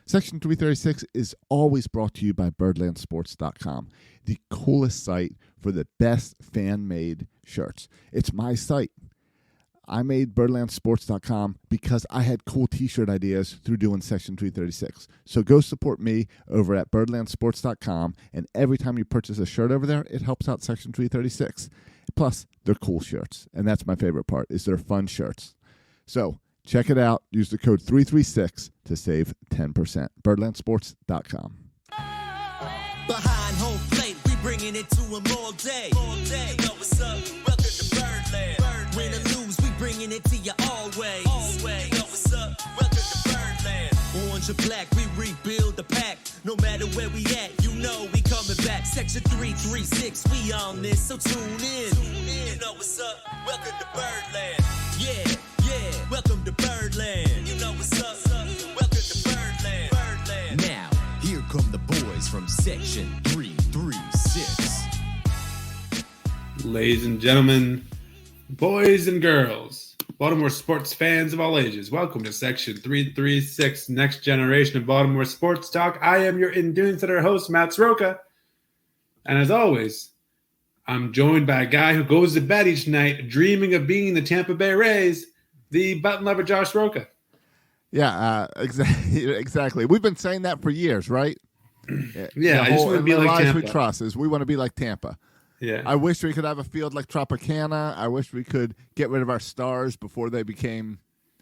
Section 336 is always brought to you by birdlandsports.com, the coolest site for the best fan-made shirts. It's my site. I made birdlandsports.com because I had cool t-shirt ideas through doing Section 336. So go support me over at birdlandsports.com, and every time you purchase a shirt over there, it helps out Section 336. Plus, they're cool shirts, and that's my favorite part, is they're fun shirts. So check it out. Use the code 336 to save 10%. birdlandsports.com. Behind home plate, we bringing it to them all day. You know what's up? Welcome to Birdland. Win or lose, we bringing it to you always. You know what's up? Welcome to Birdland. Orange or black, we rebuild the pack. No matter where we at, you know we coming back. Section 336, we on this, so tune in. You know what's up? Welcome to Birdland. Yeah. Welcome to Birdland. You know what's up? Welcome to Birdland. Now, here come the boys from Section 336. Ladies and gentlemen, boys and girls, Baltimore sports fans of all ages, welcome to Section 336, Next Generation of Baltimore Sports Talk. I am your Endurance Center host, Matt Sroka. And as always, I'm joined by a guy who goes to bed each night dreaming of being the Tampa Bay Rays, the button lover, Josh Roca. Yeah, exactly. We've been saying that for years, right? Yeah, I just want to be like Tampa. We trust is we want to be like Tampa. Yeah. I wish we could have a field like Tropicana. I wish we could get rid of our stars before they became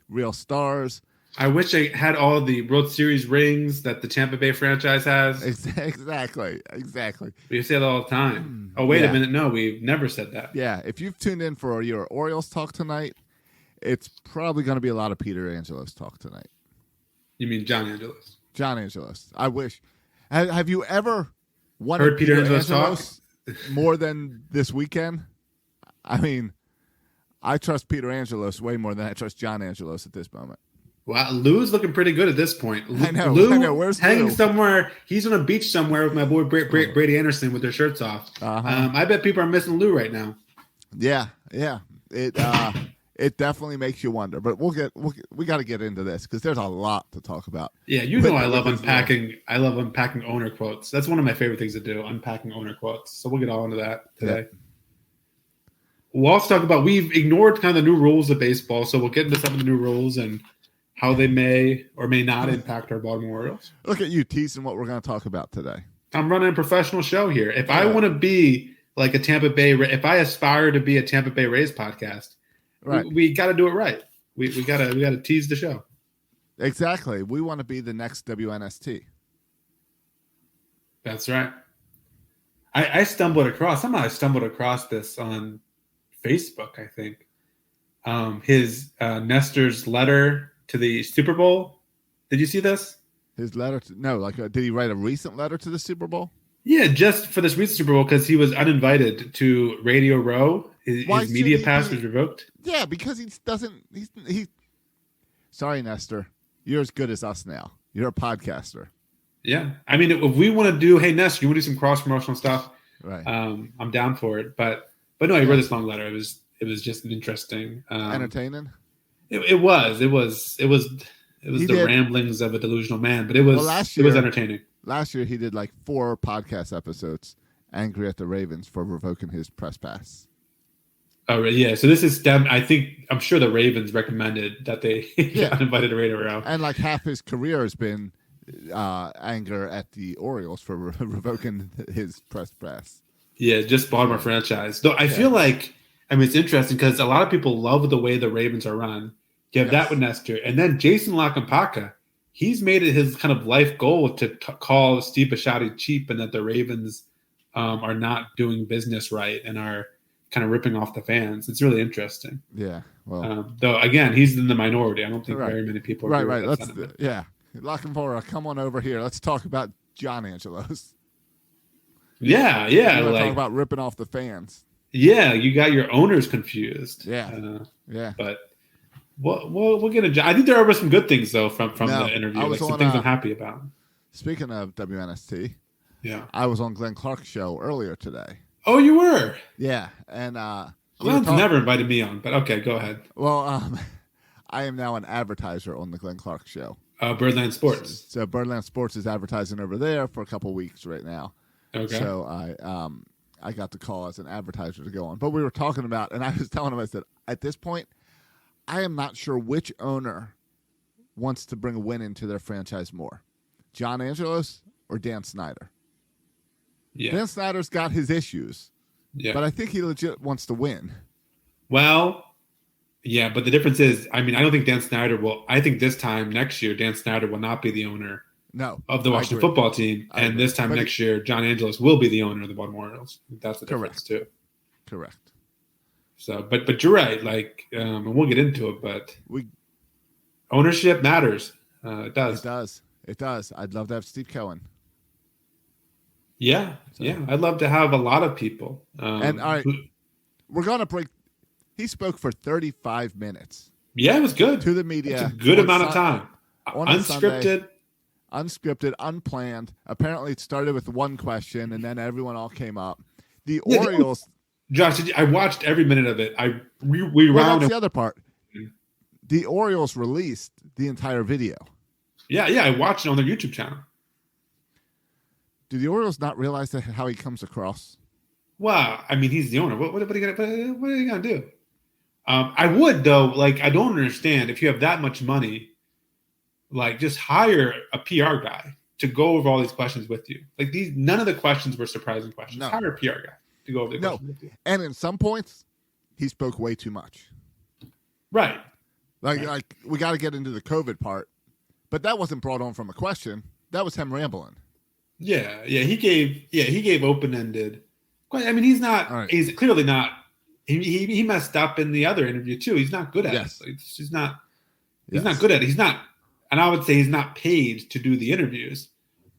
real stars. I wish I had all the World Series rings that the Tampa Bay franchise has. Exactly. We say that all the time. Oh, wait a minute. No, we've never said that. Yeah, if you've tuned in for your Orioles talk tonight, it's probably going to be a lot of Peter Angelos talk tonight. You mean John Angelos? John Angelos. I wish. Have you ever wanted heard Peter Angelos talk more than this weekend? I mean, I trust Peter Angelos way more than I trust John Angelos at this moment. Wow, Lou's looking pretty good at this point. I know. Where's hanging Lou? Somewhere? He's on a beach somewhere with my boy Brady Anderson with their shirts off. I bet people are missing Lou right now. Yeah. It definitely makes you wonder, but we got to get into this because there's a lot to talk about. Yeah, I love unpacking. I love unpacking owner quotes. That's one of my favorite things to do, unpacking owner quotes. So we'll get all into that today. Yeah. We'll also talk about, we've ignored kind of the new rules of baseball, so we'll get into some of the new rules and how they may or may not impact our Baltimore Orioles. Look at you teasing what we're going to talk about today. I'm running a professional show here. If I want to be like a Tampa Bay, if I aspire to be a Tampa Bay Rays podcast, right, we got to do it right. We got to tease the show. Exactly. We want to be the next WNST. That's right. I stumbled across this on Facebook, I think. His Nestor's letter to the Super Bowl. Did you see this? His letter did he write a recent letter to the Super Bowl? Yeah, just for this recent Super Bowl because he was uninvited to Radio Row. His media pass was revoked. Yeah, because he sorry, Nestor. You're as good as us now. You're a podcaster. Yeah. I mean, if we want to do, hey, Nestor, you want to do some cross-promotional stuff? Right. I'm down for it. But no, he wrote this long letter. It was just interesting. Entertaining? It was the ramblings of a delusional man, but it was entertaining. Last year he did like 4 podcast episodes angry at the Ravens for revoking his press pass. Oh, yeah. So this is I'm sure the Ravens recommended that they got invited to Radio Row. And like half his career has been anger at the Orioles for revoking his press pass. Yeah, just Baltimore franchise. Though I feel like, it's interesting because a lot of people love the way the Ravens are run. You have that with Nestor. And then Jason LaCampagna, he's made it his kind of life goal to call Steve Bisciotti cheap and that the Ravens are not doing business right and are kind of ripping off the fans. It's really interesting. Yeah. Well, though, again, he's in the minority. I don't think very many people are right. LaCampagna, come on over here. Let's talk about John Angelos. Yeah. Talk about ripping off the fans. Yeah, you got your owners confused. Yeah. But we'll get into. I think there are some good things though from the interview. Some things I'm happy about. Speaking of WNST, yeah, I was on Glenn Clark's show earlier today. Oh, you were? Yeah, and Glenn's never invited me on, but okay, go ahead. Well, I am now an advertiser on the Glenn Clark show. Birdland Sports. So Birdland Sports is advertising over there for a couple weeks right now. Okay. So I got the call as an advertiser to go on. But we were talking about, and I was telling him, I said, at this point, I am not sure which owner wants to bring a win into their franchise more, John Angelos or Dan Snyder. Yeah. Dan Snyder's got his issues, but I think he legit wants to win. Well, yeah, but the difference is, I don't think Dan Snyder will. I think this time next year, Dan Snyder will not be the owner of the Washington football team. And this time next year, John Angelos will be the owner of the Baltimore Orioles. That's the difference, too. Correct. So, but you're right. Like, and we'll get into it, but ownership matters. It does. It does. I'd love to have Steve Cohen. Yeah. I'd love to have a lot of people. And all right, we're going to break. He Spoke for 35 minutes. Yeah, it was good. To the media. That's a good amount of time. Unscripted. Unscripted, unplanned. Apparently it started with one question, and then everyone all came up. The Orioles. Josh, I watched every minute of it. We Well, that's the other part. The Orioles released the entire video. Yeah, I watched it on their YouTube channel. Do the Orioles not realize how he comes across? Well, he's the owner. What are they gonna do? I would, though. Like, I don't understand, if you have that much money, like, just hire a PR guy to go over all these questions with you. Like, none of the questions were surprising questions. No. Hire a PR guy to go over the questions with you. And in some points, he spoke way too much. Right. Like we got to get into the COVID part, but that wasn't brought on from a question. That was him rambling. Yeah. He gave open-ended. He's not. Right. He's clearly not. He messed up in the other interview too. He's not good at Yes. it. He's not. He's not good at it. He's not. And I would say he's not paid to do the interviews,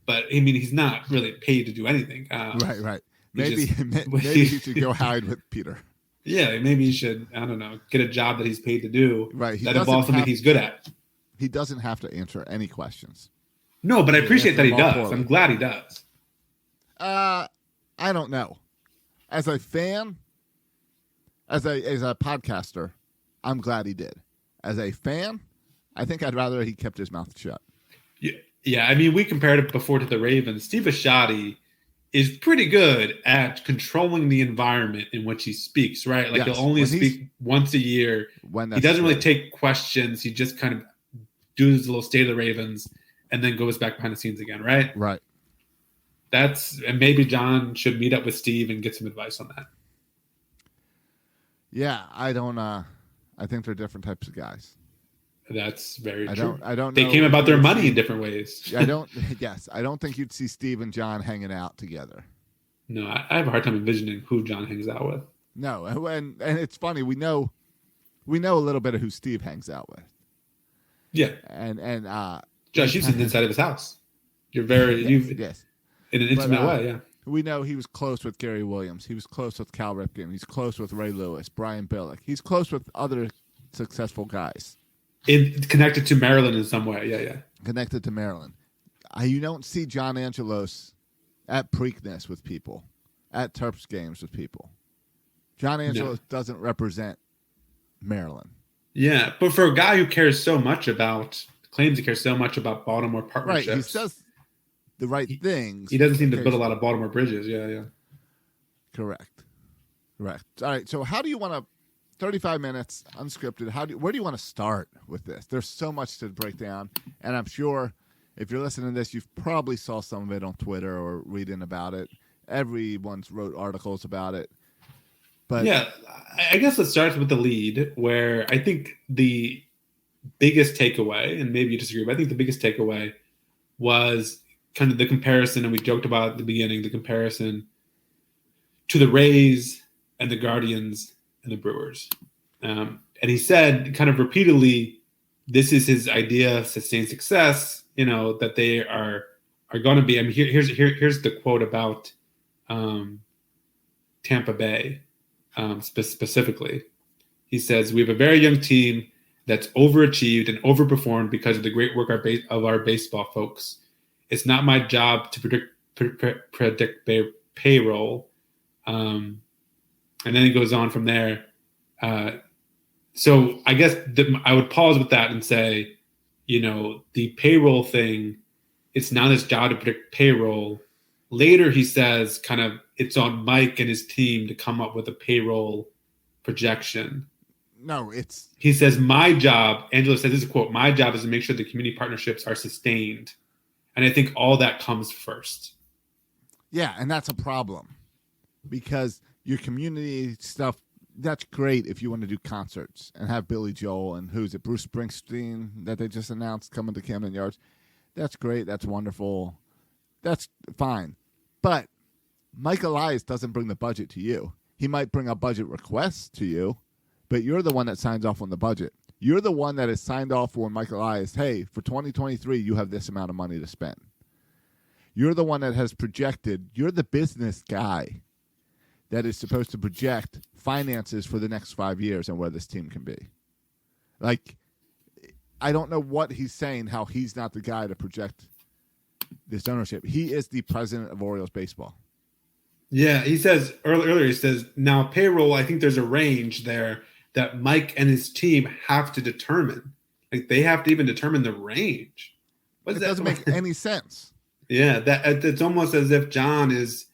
but he's not really paid to do anything. Right. Maybe he should go hide with Peter. Yeah, maybe he should. I don't know. Get a job that he's paid to do. Right. That involves something he's good at. He doesn't have to answer any questions. No, but I appreciate that he does. I'm glad he does. I don't know. As a fan, as a podcaster, I'm glad he did. As a fan, I think I'd rather he kept his mouth shut. Yeah. We compared it before to the Ravens. Steve Bisciotti is pretty good at controlling the environment in which he speaks, right? Like, he'll only speak once a year. He doesn't really take questions. He just kind of does a little state of the Ravens and then goes back behind the scenes again, right? Right. And maybe John should meet up with Steve and get some advice on that. Yeah, I don't. I think they're different types of guys. That's very true. I don't. They know came about their money in different ways. I don't. Yes, I don't think you'd see Steve and John hanging out together. No, I have a hard time envisioning who John hangs out with. No, and it's funny. We know a little bit of who Steve hangs out with. Yeah, and Josh, you've seen the inside of his house. You're very yes. In an intimate way, yeah. We know he was close with Gary Williams. He was close with Cal Ripken. He's close with Ray Lewis, Brian Billick. He's close with other successful guys. Connected to Maryland in some way, yeah. Connected to Maryland. You don't see John Angelos at Preakness with people, at Terps games with people. John Angelos doesn't represent Maryland. Yeah, but for a guy who claims he cares so much about Baltimore partnerships. Right, he says the right things. He doesn't seem to build a lot of Baltimore bridges. Yeah. Correct. All right. So how do you want to? 35 minutes, unscripted. Where do you want to start with this? There's so much to break down, and I'm sure if you're listening to this, you've probably saw some of it on Twitter or reading about it. Everyone's wrote articles about it. But yeah, I guess let's start with the lead, where I think the biggest takeaway, and maybe you disagree, but I think the biggest takeaway was kind of the comparison, and we joked about at the beginning, the comparison to the Rays and the Guardians and the Brewers. And he said kind of repeatedly, this is his idea of sustained success, that they are going to be. Here's the quote about Tampa Bay specifically. He says, "We have a very young team that's overachieved and overperformed because of the great work of our baseball folks. It's not my job to predict payroll." And then he goes on from there. So I guess I would pause with that and say, the payroll thing, it's not his job to predict payroll. Later, he says kind of it's on Mike and his team to come up with a payroll projection. No, he says, my job, Angelo says, this is a quote, my job is to make sure the community partnerships are sustained. And I think all that comes first. Yeah, and that's a problem because your community stuff, that's great if you want to do concerts and have Billy Joel and who's it, Bruce Springsteen that they just announced coming to Camden Yards. That's great. That's wonderful. That's fine. But Mike Elias doesn't bring the budget to you. He might bring a budget request to you, but you're the one that signs off on the budget. You're the one that is signed off for Mike Elias. Hey, for 2023, you have this amount of money to spend. You're the one that has projected. You're the business guy that is supposed to project finances for the next 5 years and where this team can be. Like, I don't know what he's saying, how he's not the guy to project this ownership. He is the president of Orioles baseball. Yeah, he says earlier, he says, now payroll, I think there's a range there that Mike and his team have to determine. Like, they have to even determine the range. It doesn't make any sense. Yeah, it's almost as if John is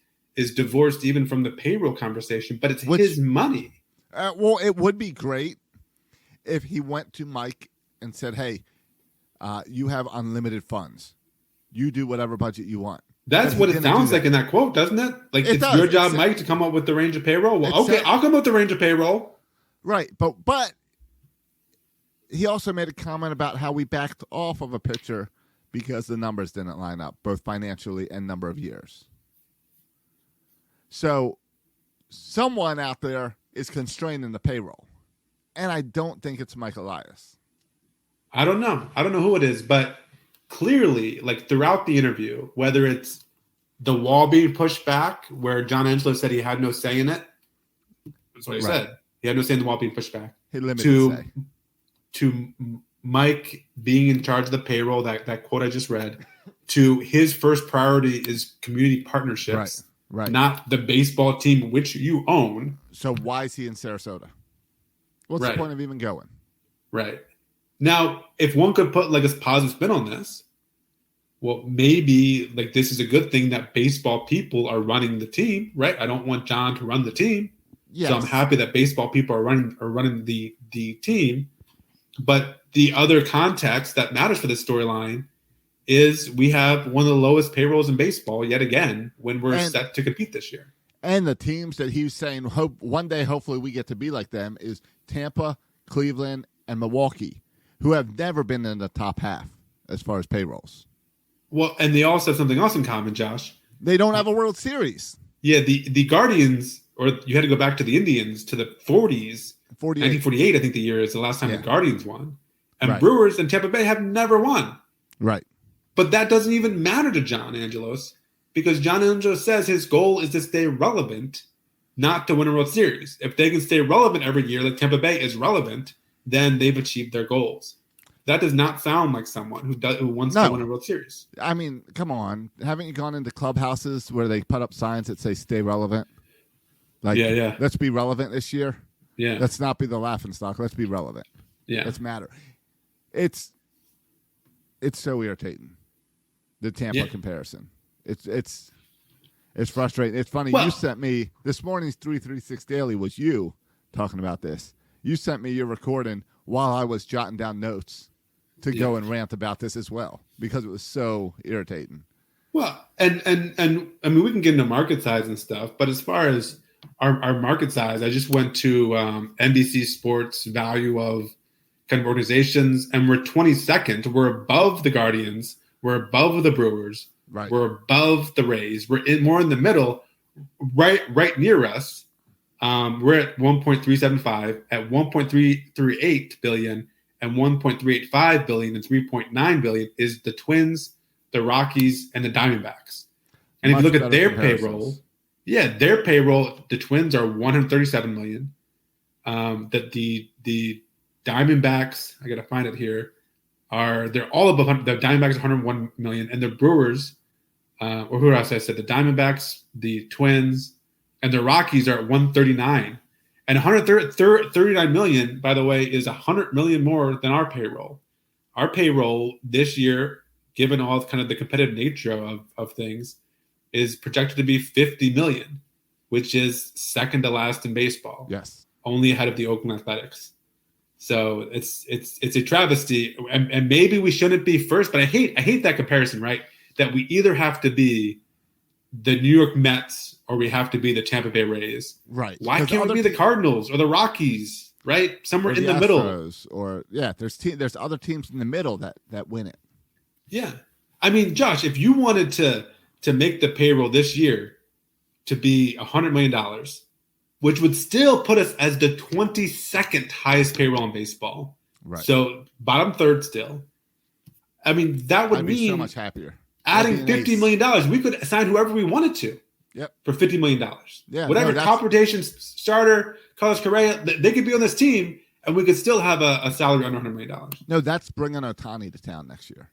divorced even from the payroll conversation, but it's his money. Well, it would be great if he went to Mike and said, hey, you have unlimited funds. You do whatever budget you want. That's what it sounds like in that quote, doesn't it? Like, it's your job, Mike, to come up with the range of payroll. Well, okay, I'll come up with the range of payroll. Right, but he also made a comment about how we backed off of a pitcher because the numbers didn't line up, both financially and number of years. So someone out there is constraining the payroll, and I don't think it's Mike Elias. I don't know who it is, but clearly, like throughout the interview, whether it's the wall being pushed back, where John Angelos said he had no say in it. That's what he said. He had no say in the wall being pushed back. He limited say. To Mike being in charge of the payroll, that quote I just read, to his first priority is community partnerships, right. Not the baseball team which you own. So why is he in Sarasota? What's the point of even going? Right. Now, if one could put like a positive spin on this, well, maybe like this is a good thing that baseball people are running the team, right? I don't want John to run the team. Yes. So I'm happy that baseball people are running the team. But the other context that matters for this storyline is we have one of the lowest payrolls in baseball yet again when we're set to compete this year. And the teams that he's saying one day hopefully we get to be like them is Tampa, Cleveland, and Milwaukee, who have never been in the top half as far as payrolls. Well, and they also have something else in common, Josh. They don't have a World Series. Yeah, the Guardians, or you had to go back to the Indians, to the 40s. 1948, I think the year is the last time the Guardians won. And Brewers and Tampa Bay have never won. Right. But that doesn't even matter to John Angelos because John Angelos says his goal is to stay relevant, not to win a World Series. If they can stay relevant every year, like Tampa Bay is relevant, then they've achieved their goals. That does not sound like someone who wants to win a World Series. I mean, come on. Haven't you gone into clubhouses where they put up signs that say stay relevant? Like, let's be relevant this year. Yeah. Let's not be the laughingstock. Let's be relevant. Yeah. Let's matter. It's so irritating, the Tampa comparison. It's frustrating. It's funny. You sent me this morning's 336 Daily was you talking about this. You sent me your recording while I was jotting down notes to go and rant about this as well because it was so irritating. Well, and I mean, we can get into market size and stuff, but as far as our market size, I just went to NBC Sports value of kind of organizations, and we're 22nd. We're above the Guardians. We're above the Brewers. Right. We're above the Rays. We're more in the middle, right near us. We're at 1.375, at 1.338 billion, and 1.385 billion and 3.9 billion is the Twins, the Rockies, and the Diamondbacks. And if you look at their payroll, their payroll, the Twins are 137 million. That the Diamondbacks, I got to find it here, they're all above. The Diamondbacks 101 million, and the Brewers, or who else I said, the Diamondbacks, the Twins, and the Rockies are at 139. And 139 million, by the way, is 100 million more than our payroll. our payroll this year, given all kind of the competitive nature of things, is projected to be $50 million, which is second to last in baseball. Yes. Only ahead of the Oakland Athletics. So it's a travesty, and maybe we shouldn't be first, but I hate that comparison, right? That we either have to be the New York Mets or we have to be the Tampa Bay Rays. Right. Why can't we be the Cardinals or the Rockies, right? Somewhere in the middle. Or there's other teams in the middle that win it. Yeah. I mean, Josh, if you wanted to make the payroll this year to be $100 million, which would still put us as the 22nd highest payroll in baseball. Right. So bottom third still. I mean, that would I'd mean be so much happier. Adding $50 million. We could assign whoever we wanted to. Yep. For $50 million. Yeah. Whatever top rotation starter, Carlos Correa, they could be on this team, and we could still have a salary under $100 million. No, that's bringing Ohtani to town next year.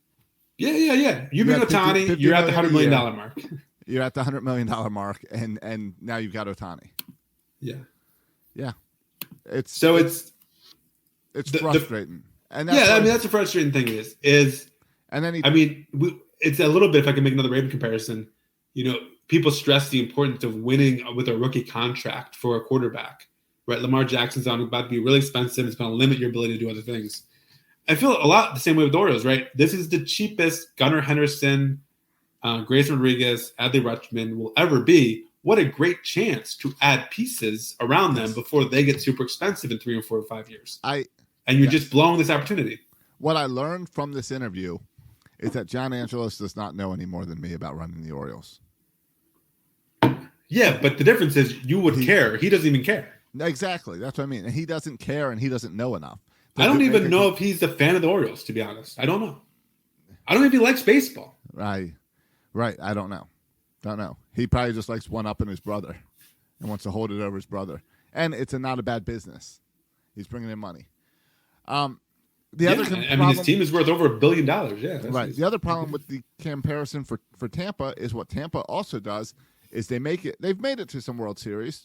Yeah. You bring Ohtani, you're at the $100 million mark. You're at the $100 million mark, and now you've got Ohtani. Yeah. It's frustrating. That's a frustrating thing. It's a little bit. If I can make another Raven comparison, people stress the importance of winning with a rookie contract for a quarterback. Right, Lamar Jackson's about to be really expensive. It's going to limit your ability to do other things. I feel a lot the same way with the Orioles. Right, this is the cheapest Gunnar Henderson, Grayson Rodriguez, Adley Rutschman will ever be. What a great chance to add pieces around them before they get super expensive in 3 or 4 or 5 years. You're just blowing this opportunity. What I learned from this interview is that John Angelos does not know any more than me about running the Orioles. Yeah, but the difference is you would care. He doesn't even care. Exactly. That's what I mean. And he doesn't care, and he doesn't know enough. I don't even know if he's a fan of the Orioles, to be honest. I don't know. I don't know if he likes baseball. Right. I don't know. He probably just likes one-upping his brother and wants to hold it over his brother. And it's not a bad business. He's bringing in money. His team is worth over $1 billion. Yeah, right. The other problem with the comparison for Tampa is what Tampa also does is they've made it to some World Series.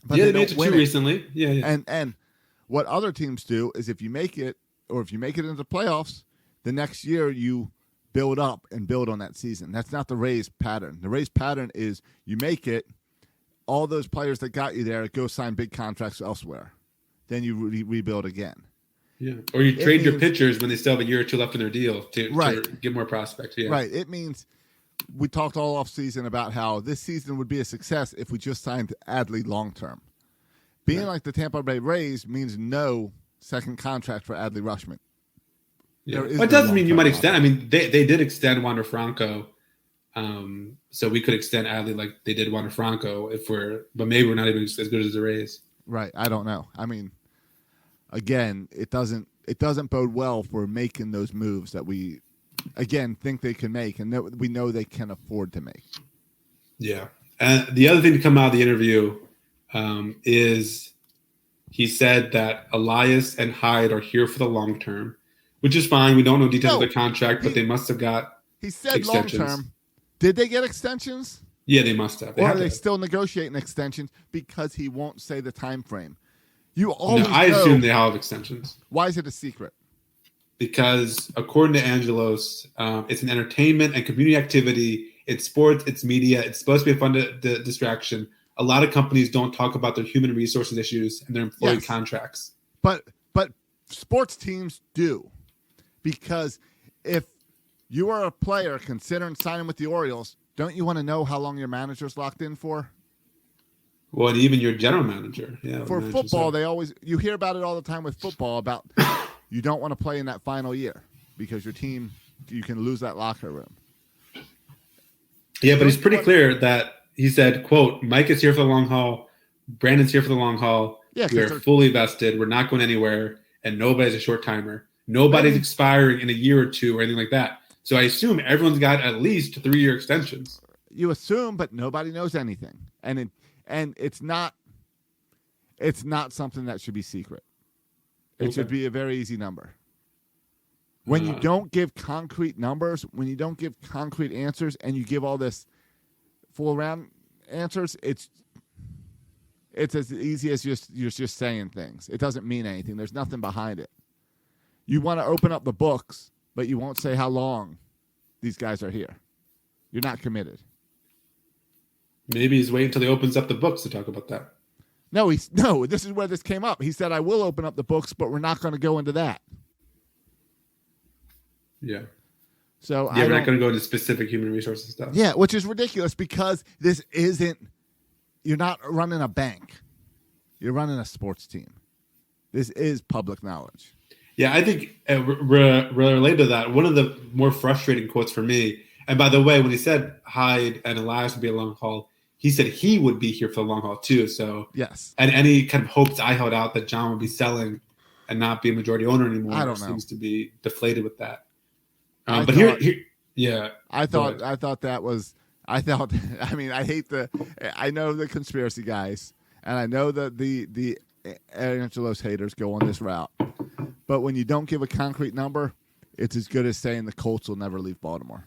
But they made it 2 recently. Yeah. And what other teams do is if you make it into the playoffs, the next year you build up and build on that season. That's not the Rays pattern. The Rays pattern is you make it, all those players that got you there go sign big contracts elsewhere. Then you rebuild again. Yeah, or you trade your pitchers when they still have a year or two left in their deal to get more prospects. Yeah. Right. It means we talked all off season about how this season would be a success if we just signed Adley long term. Being like the Tampa Bay Rays means no second contract for Adley Rutschman. Yeah. It doesn't mean you might extend. I mean, they did extend Wander Franco, so we could extend Adley like they did Wander Franco but maybe we're not even as good as the Rays. Right. I don't know. I mean, again, it doesn't bode well for making those moves that we, again, think they can make and that we know they can afford to make. Yeah. And the other thing to come out of the interview is he said that Elias and Hyde are here for the long term, which is fine. We don't know details of the contract, but they must have got He said long term. Did they get extensions? Yeah, they must have. Or are they still negotiating extensions because he won't say the time frame? You always I assume they have extensions. Why is it a secret? Because according to Angelos, it's an entertainment and community activity. It's sports, it's media. It's supposed to be a fun distraction. A lot of companies don't talk about their human resources issues and their employee contracts. But sports teams do. Because if you are a player considering signing with the Orioles, don't you want to know how long your manager's locked in for? Well, and even your general manager. Yeah. For football, you hear about it all the time with football about you don't want to play in that final year because your team, you can lose that locker room. Yeah, but he's pretty clear that he said, quote, Mike is here for the long haul. Brandon's here for the long haul. Yeah, we are fully vested. We're not going anywhere. And nobody's a short timer. Nobody's expiring in a year or two or anything like that. So I assume everyone's got at least 3-year extensions. You assume, but nobody knows anything. And it's not something that should be secret. It should be a very easy number. When you don't give concrete numbers, when you don't give concrete answers, and you give all this full round answers, it's as easy as you're just saying things. It doesn't mean anything. There's nothing behind it. You want to open up the books, but you won't say how long these guys are here. You're not committed. Maybe he's waiting until he opens up the books to talk about that. No, this is where this came up. He said, I will open up the books, but we're not going to go into that. Yeah. So we're not going to go into specific human resources stuff. Yeah, which is ridiculous because this isn't, you're not running a bank. You're running a sports team. This is public knowledge. Yeah, I think related to that, one of the more frustrating quotes for me, and by the way, when he said Hyde and Elias would be a long haul, he said he would be here for the long haul too. So yes, and any kind of hopes I held out that John would be selling and not be a majority owner anymore seems to be deflated with that. I hate I know the conspiracy guys, and I know that the Angelos haters go on this route. But when you don't give a concrete number, it's as good as saying the Colts will never leave Baltimore.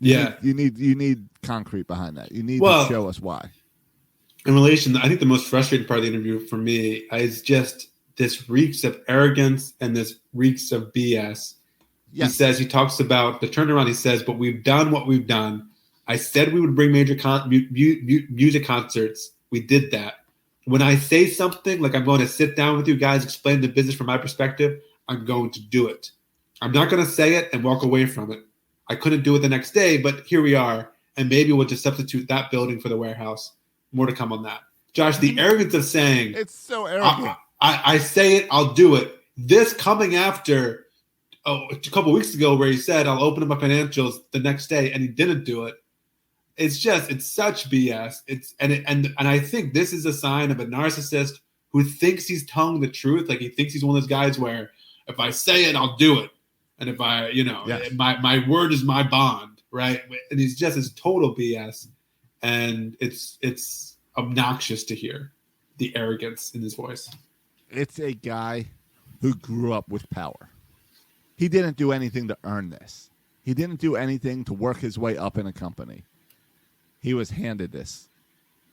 Yeah. You need concrete behind that. You need to show us why. In relation, I think the most frustrating part of the interview for me is just this reeks of arrogance and this reeks of BS. Yes. He talks about the turnaround. He says, but we've done what we've done. I said we would bring major music concerts. We did that. When I say something like I'm going to sit down with you guys, explain the business from my perspective, I'm going to do it. I'm not going to say it and walk away from it. I couldn't do it the next day, but here we are. And maybe we'll just substitute that building for the warehouse. More to come on that. Josh, the arrogance of saying, it's so arrogant. I say it, I'll do it. This coming after a couple of weeks ago where he said, I'll open up my financials the next day, and he didn't do it. It's such BS. And I think this is a sign of a narcissist who thinks he's telling the truth. Like he thinks he's one of those guys where if I say it, I'll do it. And if I, my word is my bond, right? And he's just as total BS. And it's obnoxious to hear the arrogance in his voice. It's a guy who grew up with power. He didn't do anything to earn this. He didn't do anything to work his way up in a company. He was handed this,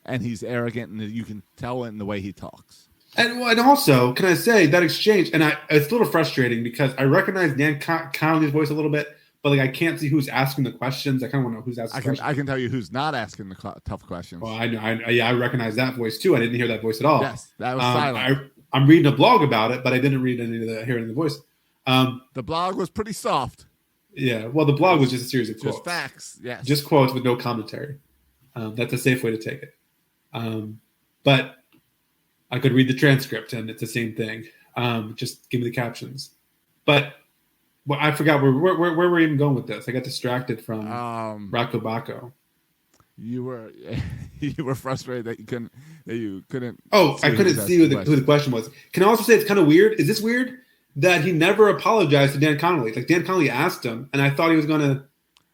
and he's arrogant, and you can tell it in the way he talks. And also, can I say that exchange? And it's a little frustrating because I recognize Dan Connolly's voice a little bit, but I can't see who's asking the questions. I kind of want to know who's asking. questions. I can tell you who's not asking the tough questions. Well, I know. I recognize that voice too. I didn't hear that voice at all. Yes, that was silent. I'm reading a blog about it, but I didn't read any of hearing the voice. The blog was pretty soft. Yeah, well, the blog was just a series of quotes. Just facts, yes. Just quotes with no commentary. That's a safe way to take it. But I could read the transcript, and it's the same thing. Just give me the captions. But I forgot where we're even going with this. I got distracted from Rocco Bacco. You were frustrated that you couldn't. Oh, I couldn't see who the question was. Can I also say it's kind of weird? Is this weird that he never apologized to Dan Connolly? Like Dan Connolly asked him, and I thought he was going to.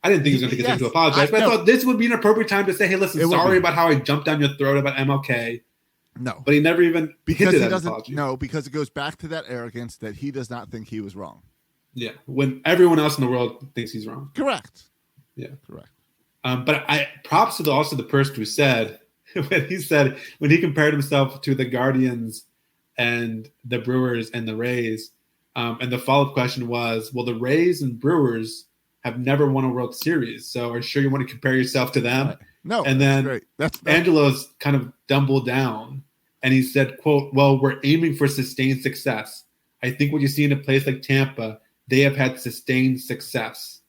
I didn't think he was going to take his time to apologize, but I thought this would be an appropriate time to say, "Hey, listen, sorry about how I jumped down your throat about MLK." No, but he never even because he doesn't. Apology. No, because it goes back to that arrogance that he does not think he was wrong. Yeah, when everyone else in the world thinks he's wrong. Correct. Yeah, correct. But I props to also the person who said when he compared himself to the Guardians and the Brewers and the Rays, and the follow-up question was, well, the Rays and Brewers have never won a World Series, so are you sure you want to compare yourself to them? No. And then Angelos kind of doubled down, and he said, quote, well, we're aiming for sustained success. I think what you see in a place like Tampa, they have had sustained success.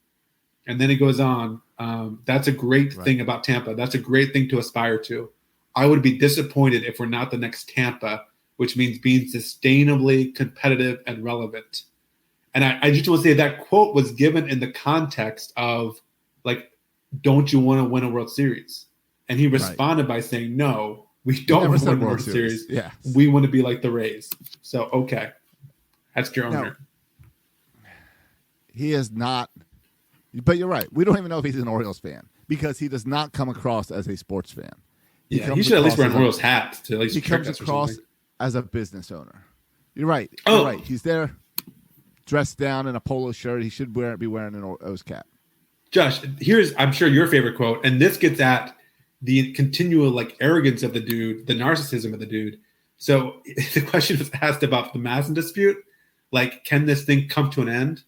And then he goes on, that's a great thing about Tampa. That's a great thing to aspire to. I would be disappointed if we're not the next Tampa, which means being sustainably competitive and relevant. And I just want to say that quote was given in the context of, like, don't you want to win a World Series? And he responded by saying, no, we don't want to win a World Series. Yeah. We want to be like the Rays. So, okay. That's your owner. He is not. But you're right. We don't even know if he's an Orioles fan because he does not come across as a sports fan. He should at least wear an Orioles hat to at least. He comes across as a business owner. You're right. You're right. He's there, dressed down in a polo shirt. He should be wearing an O's cap. Josh, here's I'm sure your favorite quote, and this gets at the continual arrogance of the dude, the narcissism of the dude. So the question was asked about the Madsen dispute, like, can this thing come to an end?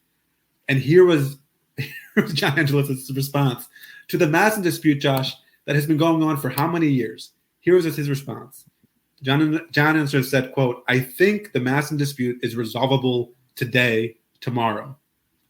And here was John Angelos' response to the Madsen dispute, Josh, that has been going on for how many years? Here was his response. John Angelos said, quote, "I think the Madsen dispute is resolvable today, tomorrow.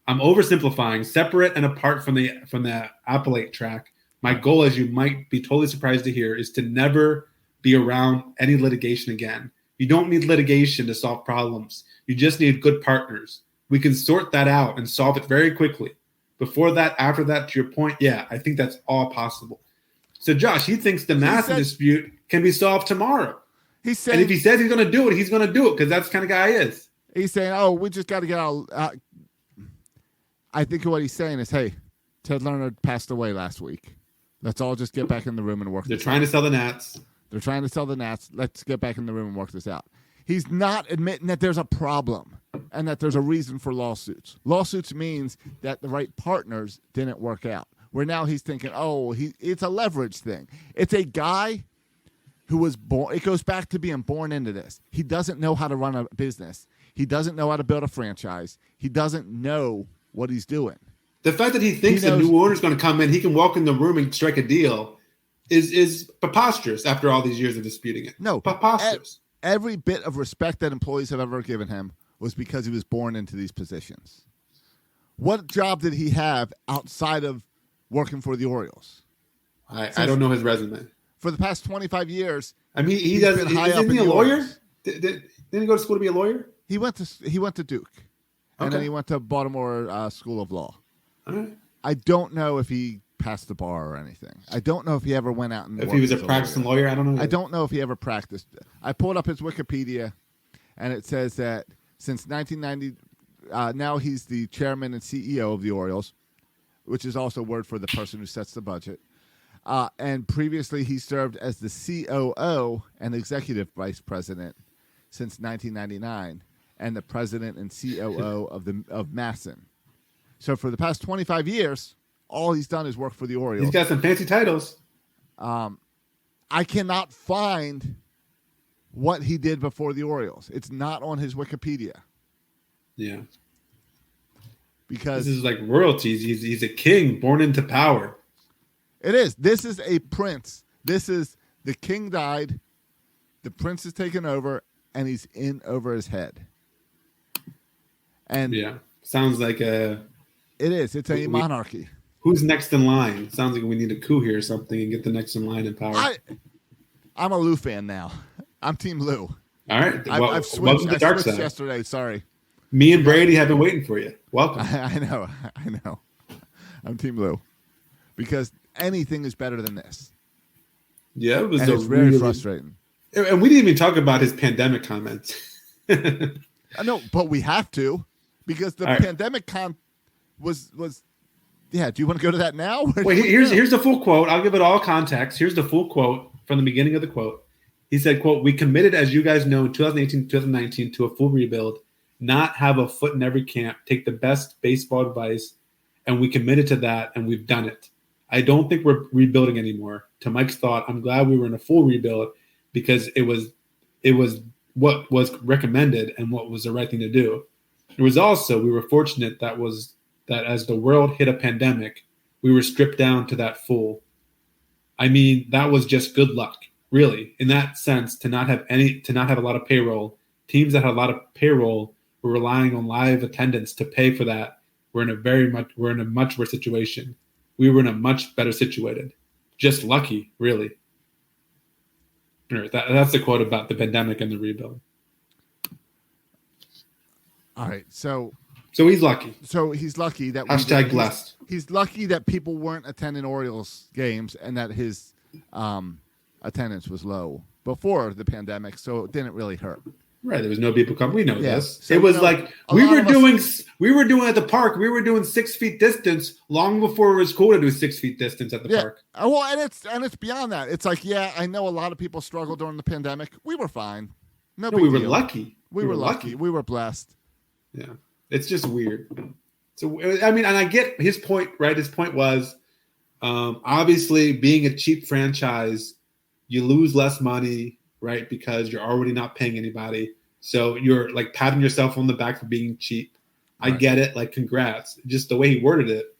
I'm oversimplifying, separate and apart from the appellate track. My goal, as you might be totally surprised to hear, is to never be around any litigation again. You don't need litigation to solve problems. You just need good partners. We can sort that out and solve it very quickly. Before that, after that, to your point, yeah, I think that's all possible." So, Josh, he thinks the Madsen dispute can be solved tomorrow. He's saying, and if he says he's going to do it, he's going to do it because that's the kind of guy he is. He's saying, "Oh, we just got to get out." I think what he's saying is, "Hey, Ted Leonard passed away last week. Let's all just get back in the room and work." They're trying to sell the Nats. They're trying to sell the Nats. Let's get back in the room and work this out. He's not admitting that there's a problem and that there's a reason for lawsuits. Lawsuits means that the right partners didn't work out. Where now he's thinking, it's a leverage thing. It's a guy who was born. It goes back to being born into this. He doesn't know how to run a business. He doesn't know how to build a franchise. He doesn't know what he's doing. The fact that he thinks the new owner's going to come in, he can walk in the room and strike a deal is preposterous after all these years of disputing it. No. Preposterous. Every bit of respect that employees have ever given him was because he was born into these positions. What job did he have outside of working for the Orioles? I don't know his resume. For the past 25 years, I mean, isn't he a lawyer? Didn't he go to school to be a lawyer? He went to Duke, and then he went to Baltimore School of Law. All right. I don't know if he passed the bar or anything. I don't know if he ever went out and if he was a practicing lawyer. I don't know. I don't know if he ever practiced. I pulled up his Wikipedia, and it says that since 1990, now he's the chairman and CEO of the Orioles, which is also a word for the person who sets the budget. And previously, he served as the COO and executive vice president since 1999, and the president and COO of Madsen. So for the past 25 years, all he's done is work for the Orioles. He's got some fancy titles. I cannot find what he did before the Orioles. It's not on his Wikipedia. Yeah. Because this is like royalties. He's a king born into power. It is. This is a prince. This is the king died, the prince is taken over, and he's in over his head. And yeah, sounds like a. It is. It's a monarchy. Who's next in line? Sounds like we need a coup here or something and get the next in line in power. I'm a Lou fan now. I'm Team Lou. All right. I've switched. Welcome to dark side. Yesterday. Sorry. Me and Brady have been waiting for you. Welcome. I know. I'm Team Lou because anything is better than this. Yeah, it was it's very frustrating. And we didn't even talk about his pandemic comments. I know, but we have to because the pandemic was. Yeah, do you want to go to that now? Wait, here's the full quote. I'll give it all context. Here's the full quote from the beginning of the quote. He said, quote, "We committed, as you guys know, in 2018, 2019 to a full rebuild, not have a foot in every camp, take the best baseball advice, and we committed to that, and we've done it. I don't think we're rebuilding anymore." To Mike's thought, I'm glad we were in a full rebuild because it was what was recommended and what was the right thing to do. It was also, we were fortunate that as the world hit a pandemic, we were stripped down to that full. I mean, that was just good luck, really, in that sense, to not have a lot of payroll. Teams that had a lot of payroll were relying on live attendance to pay for that. We're in a much worse situation. We were in a much better situated. Just lucky, really. That's the quote about the pandemic and the rebuild. All right, so he's lucky. So he's lucky that blessed. He's lucky that people weren't attending Orioles games and that his attendance was low before the pandemic, so it didn't really hurt. Right, there was no people coming. We know this. So it was like we were doing at the park. We were doing 6 feet distance long before it was cool to do 6 feet distance at the park. Well, and it's beyond that. It's like, I know a lot of people struggled during the pandemic. We were fine. No, we were lucky. We were lucky. We were blessed. Yeah, it's just weird. So I mean, and I get his point. Right, his point was obviously being a cheap franchise, you lose less money. right? Because you're already not paying anybody. So you're like patting yourself on the back for being cheap. Right. I get it. Like, congrats. Just the way he worded it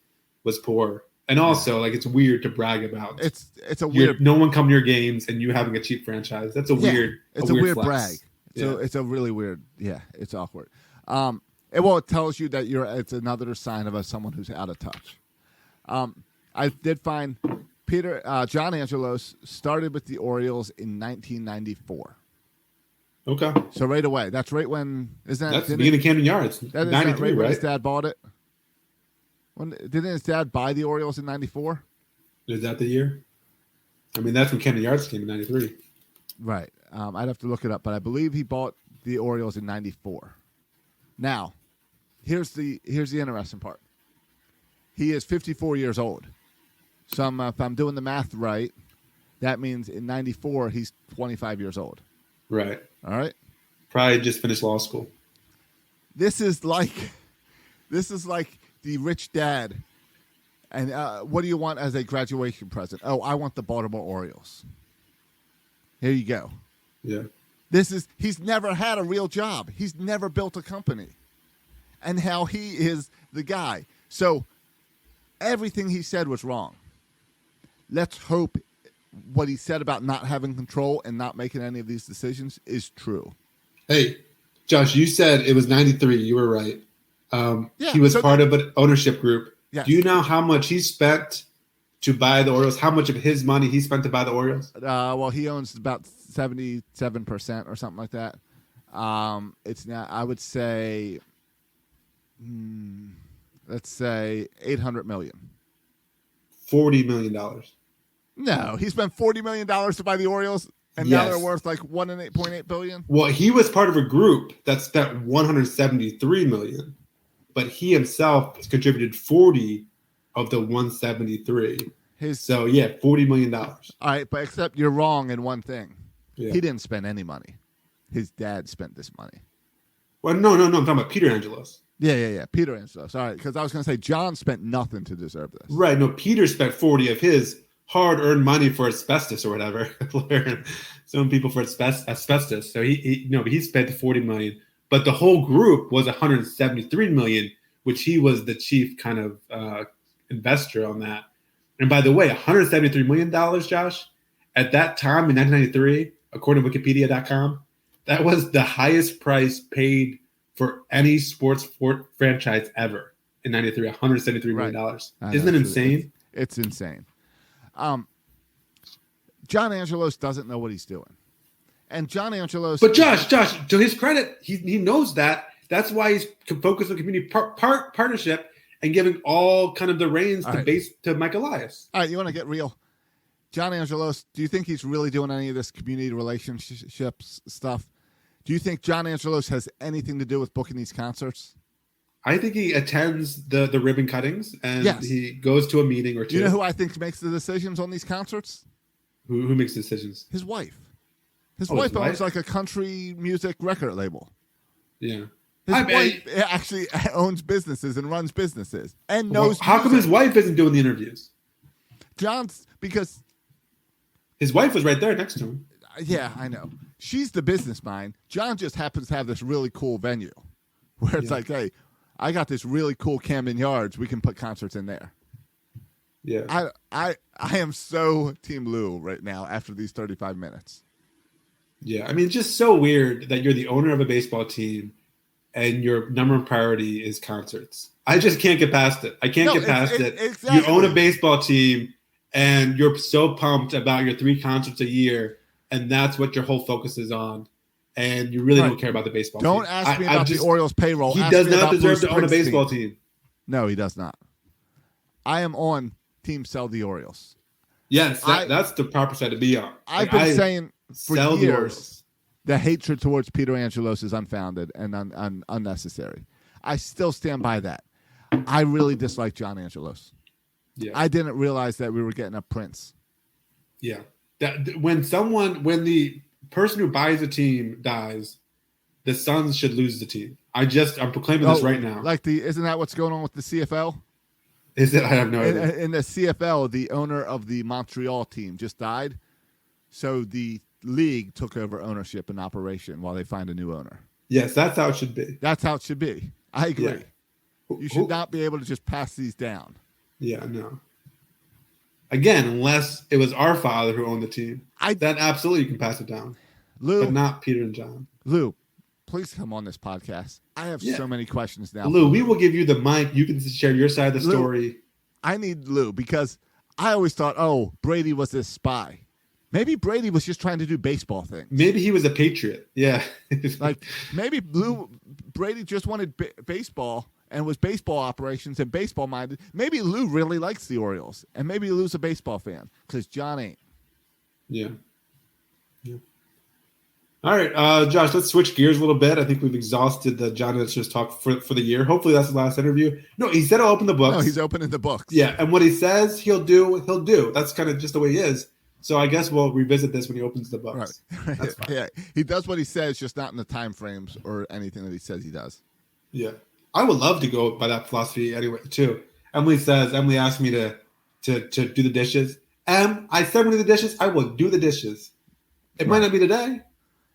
was poor. And also, like, it's weird to brag about. It's a weird. No one come to your games and you having a cheap franchise. That's a weird. It's a weird flex. brag. It's a really weird. Yeah, it's awkward. It tells you that it's another sign of someone who's out of touch. I did find John Angelos started with the Orioles in 1994. Okay. So right away, that's right when that's the beginning of Camden Yards. That is 93, right when right? his dad bought it. Didn't his dad buy the Orioles in 94? Is that the year? I mean, that's when Camden Yards came in 93. Right. I'd have to look it up, but I believe he bought the Orioles in 94. Now, here's the interesting part. He is 54 years old. So if I'm doing the math right, that means in 94 he's 25 years old. Right. All right. Probably just finished law school. This is like the rich dad. And what do you want as a graduation present? Oh, I want the Baltimore Orioles. Here you go. Yeah. He's never had a real job. He's never built a company. And how he is the guy. So everything he said was wrong. Let's hope what he said about not having control and not making any of these decisions is true. Hey, Josh, you said it was 93. You were right. He was part of an ownership group. Yes. Do you know how much he spent to buy the Orioles? How much of his money he spent to buy the Orioles? Well, he owns about 77% or something like that. It's now, I would say, let's say $800 million. $40 million. No, he spent $40 million to buy the Orioles, and now they're worth like $1.8 billion. Well, he was part of a group that spent $173 million, but he himself contributed 40 of the 173. $40 million. All right, but except you're wrong in one thing. Yeah. He didn't spend any money. His dad spent this money. Well, no. I'm talking about Peter Angelos. Yeah. Peter Angelos. All right, because I was going to say John spent nothing to deserve this. Right. No, Peter spent 40 of his hard-earned money for asbestos or whatever. Some people for asbestos. So he spent the 40 million, but the whole group was 173 million, which he was the chief kind of investor on that. And by the way, $173 million, Josh, at that time in 1993, according to Wikipedia.com, that was the highest price paid for any sports franchise ever in 93, $173 million. Isn't it insane? It's insane. John Angelos doesn't know what he's doing. And John Angelos... But Josh, to his credit, he knows that. That's why he's focused on community partnership and giving all kind of the reins to Mike Elias. All right, you want to get real. John Angelos, do you think he's really doing any of this community relationships stuff? Do you think John Angelos has anything to do with booking these concerts? I think he attends the ribbon cuttings and he goes to a meeting or two. You know who I think makes the decisions on these concerts? Who makes decisions? His wife. His wife owns like a country music record label. Yeah. His wife actually owns businesses and runs businesses and knows. How come his wife isn't doing the interviews? Because his wife was right there next to him. Yeah, I know. She's the business mind. John just happens to have this really cool venue where it's like, hey, I got this really cool Camden Yards. We can put concerts in there. Yeah. I am so Team Lou right now after these 35 minutes. Yeah. I mean, it's just so weird that you're the owner of a baseball team and your number one priority is concerts. I just can't get past it. I can't get past it. Exactly. You own a baseball team and you're so pumped about your 3 concerts a year, and that's what your whole focus is on. And you really don't care about the baseball team. Don't ask me about the Orioles payroll. He does not deserve to own a baseball team. No, he does not. I am on Team Sell the Orioles. Yes, that's the proper side to be on. I've been saying for years the hatred towards Peter Angelos is unfounded and unnecessary. I still stand by that. I really dislike John Angelos. Yeah. I didn't realize that we were getting a prince. Yeah. When the person who buys a team dies, the Suns should lose the team. I'm proclaiming this right now. Isn't that what's going on with the CFL? Is it? I have no idea. In the CFL, the owner of the Montreal team just died. So the league took over ownership and operation while they find a new owner. Yes, that's how it should be. That's how it should be. I agree. Yeah. You should not be able to just pass these down. Yeah, no. Again, unless it was our father who owned the team, then absolutely you can pass it down. Lou, but not Peter and John. Lou, please come on this podcast. I have so many questions now. Lou, we will give you the mic. You can share your side of the story. I need Lou because I always thought, Brady was this spy. Maybe Brady was just trying to do baseball things. Maybe he was a patriot. Yeah. Like maybe Brady just wanted baseball and was baseball operations and baseball minded. Maybe Lou really likes the Orioles, and maybe Lou's a baseball fan because John ain't. Yeah. All right, Josh, let's switch gears a little bit. I think we've exhausted the John Angelos talk for the year. Hopefully that's the last interview. No, he said he'll open the books. No, he's opening the books. Yeah, and what he says he'll do. That's kind of just the way he is. So I guess we'll revisit this when he opens the books. Right. That's fine. Yeah, he does what he says, just not in the time frames or anything that he says he does. Yeah. I would love to go by that philosophy anyway, too. Emily asked me to do the dishes. I said when do the dishes, I will do the dishes. It might not be today.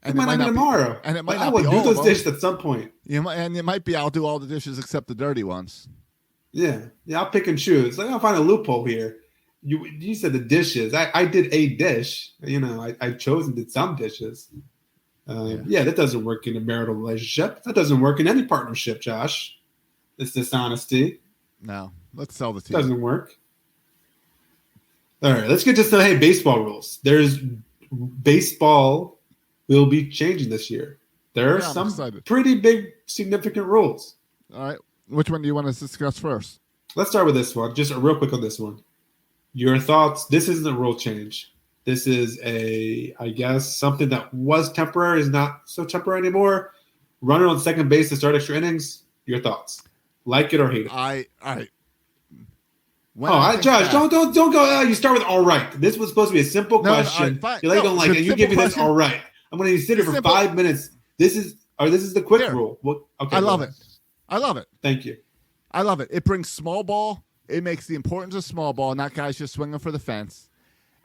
It might not be tomorrow. And it might I not will be do all those of them. dishes at some point. It might be I'll do all the dishes except the dirty ones. Yeah. I'll pick and choose. I'll find a loophole here. You said the dishes. I did a dish. I chose and did some dishes. That doesn't work in a marital relationship. That doesn't work in any partnership, Josh. It's dishonesty. No. Let's sell the team. Doesn't work. All right. Let's get to some baseball rules. Baseball will be changing this year. There are some pretty big, significant rules. All right. Which one do you want to discuss first? Let's start with this one. Just real quick on this one. Your thoughts. This isn't a rule change. This is I guess, something that was temporary is not so temporary anymore. Runner on second base to start extra innings. Your thoughts. Like it or hate it. Josh, don't go. You start with all right. This was supposed to be a simple question. You're like, don't like it. You give me this all right. I'm going to sit here for 5 minutes. This is the quick rule. Okay, I love it. Thank you. I love it. It brings small ball. It makes the importance of small ball, not guys just swinging for the fence.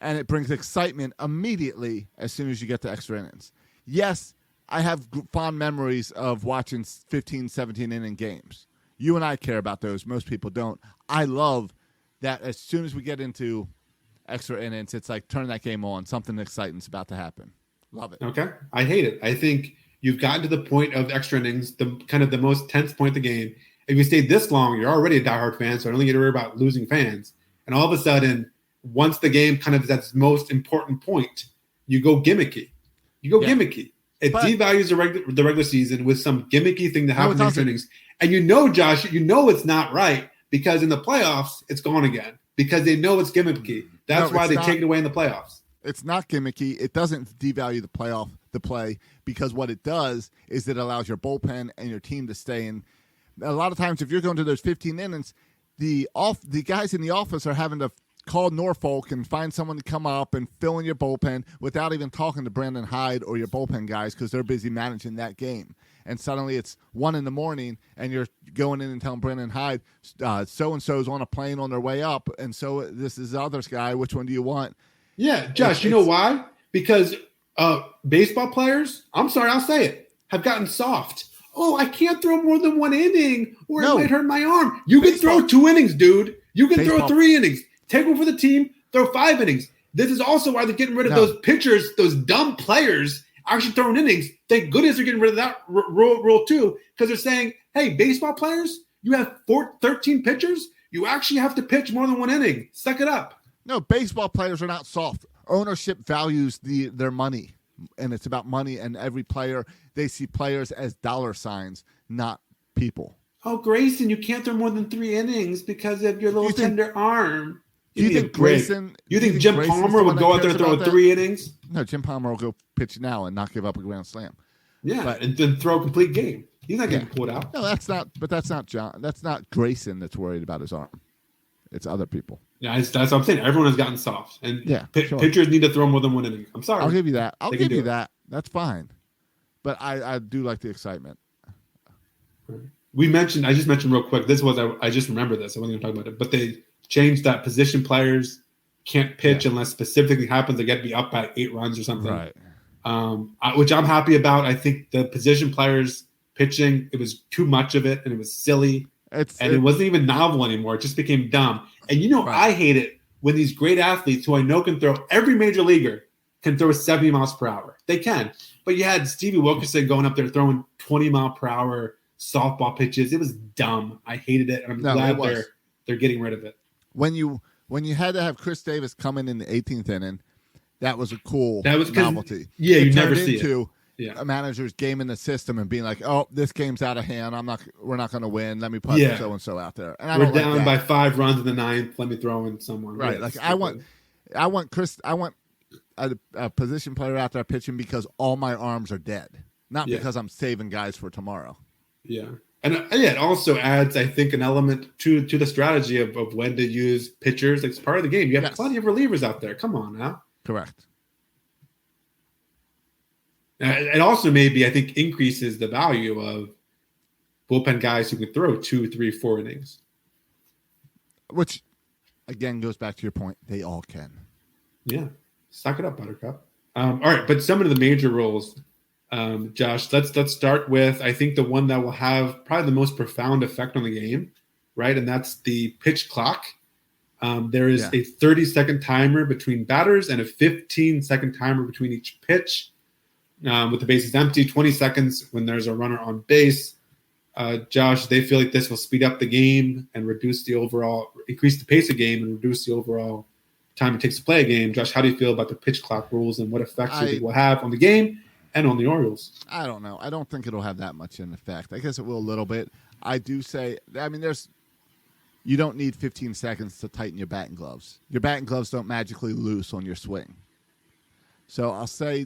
And it brings excitement immediately as soon as you get to extra innings. Yes, I have fond memories of watching 15, 17-inning games. You and I care about those. Most people don't. I love that as soon as we get into extra innings, it's like turn that game on. Something exciting's about to happen. Love it. Okay. I hate it. I think you've gotten to the point of extra innings, the kind of the most tense point of the game. If you stayed this long, you're already a diehard fan, so I don't think you need to worry about losing fans. And all of a sudden, once the game kind of is at its most important point, you go gimmicky. Gimmicky. It devalues the regular season with some gimmicky thing that happens in extra innings. And Josh, it's not right because in the playoffs, it's gone again because they know it's gimmicky. That's why they take it away in the playoffs. It's not gimmicky. It doesn't devalue the play because what it does is it allows your bullpen and your team to stay in. A lot of times, if you're going to those 15 innings, the guys in the office are having to call Norfolk and find someone to come up and fill in your bullpen without even talking to Brandon Hyde or your bullpen guys because they're busy managing that game. And suddenly it's 1 a.m. and you're going in and telling Brandon Hyde, so-and-so's on a plane on their way up, and so this is the other guy. Which one do you want? Yeah, Josh, you know why? Because baseball players, I'm sorry, I'll say it, have gotten soft. Oh, I can't throw more than 1 inning or it might hurt my arm. You can throw 2 innings, dude. You can throw 3 innings. Take one for the team, throw 5 innings. This is also why they're getting rid of those pitchers, those dumb players actually throwing innings. Thank goodness they're getting rid of that rule too, because they're saying, hey, baseball players, you have 13 pitchers. You actually have to pitch more than 1 inning. Suck it up. No, baseball players are not soft. Ownership values their money, and it's about money, and every player, they see players as dollar signs, not people. Oh, Grayson, you can't throw more than 3 innings because of your little tender arm. Do you think Grayson? You think Jim Palmer would go out there and throw 3 innings? No, Jim Palmer will go pitch now and not give up a grand slam. Yeah, and then throw a complete game. He's not getting pulled out. No, that's not. But that's not John. That's not Grayson that's worried about his arm. It's other people. Yeah, that's what I'm saying. Everyone has gotten soft, and sure. pitchers need to throw more than 1 inning. I'm sorry. I'll give you that. I'll give you that. That's fine. But I do like the excitement. I just mentioned real quick. I just remember this. I wasn't going to talk about it, but they changed that position players can't pitch unless specifically happens they get to be up by 8 runs or something. Right. which I'm happy about. I think the position players pitching, it was too much of it, and it was silly. It wasn't even novel anymore. It just became dumb. And right. I hate it when these great athletes who I know can throw, every major leaguer can throw 70 miles per hour. They can. But you had Stevie Wilkerson going up there throwing 20 mile per hour softball pitches. It was dumb. I hated it. And I'm glad they're getting rid of it. When you had to have Chris Davis come in the 18th inning, that was a cool novelty. Yeah, you never see it. A manager's gaming the system and being like, "Oh, this game's out of hand. We're not going to win. Let me put so and so out there." And we're down by 5 runs in the 9th. Let me throw in someone. Right. Like I want a position player out there pitching because all my arms are dead, not because I'm saving guys for tomorrow. Yeah, and it also adds, I think, an element to the strategy of when to use pitchers. Like, it's part of the game. You have plenty of relievers out there. Come on now. Correct. It also maybe, I think, increases the value of bullpen guys who can throw 2, 3, 4 innings. Which, again, goes back to your point. They all can. Yeah. Suck it up, Buttercup. All right, but some of the major rules, Josh, let's start with, I think, the one that will have probably the most profound effect on the game, right? And that's the pitch clock. There is a 30-second timer between batters and a 15-second timer between each pitch. With the bases empty, 20 seconds when there's a runner on base. Josh, they feel like this will speed up the game and increase the pace of game and reduce the overall time it takes to play a game. Josh, how do you feel about the pitch clock rules and what effects you think will have on the game and on the Orioles? I don't know. I don't think it'll have that much in effect. I guess it will a little bit. I do say, you don't need 15 seconds to tighten your batting gloves. Your batting gloves don't magically loose on your swing. So I'll say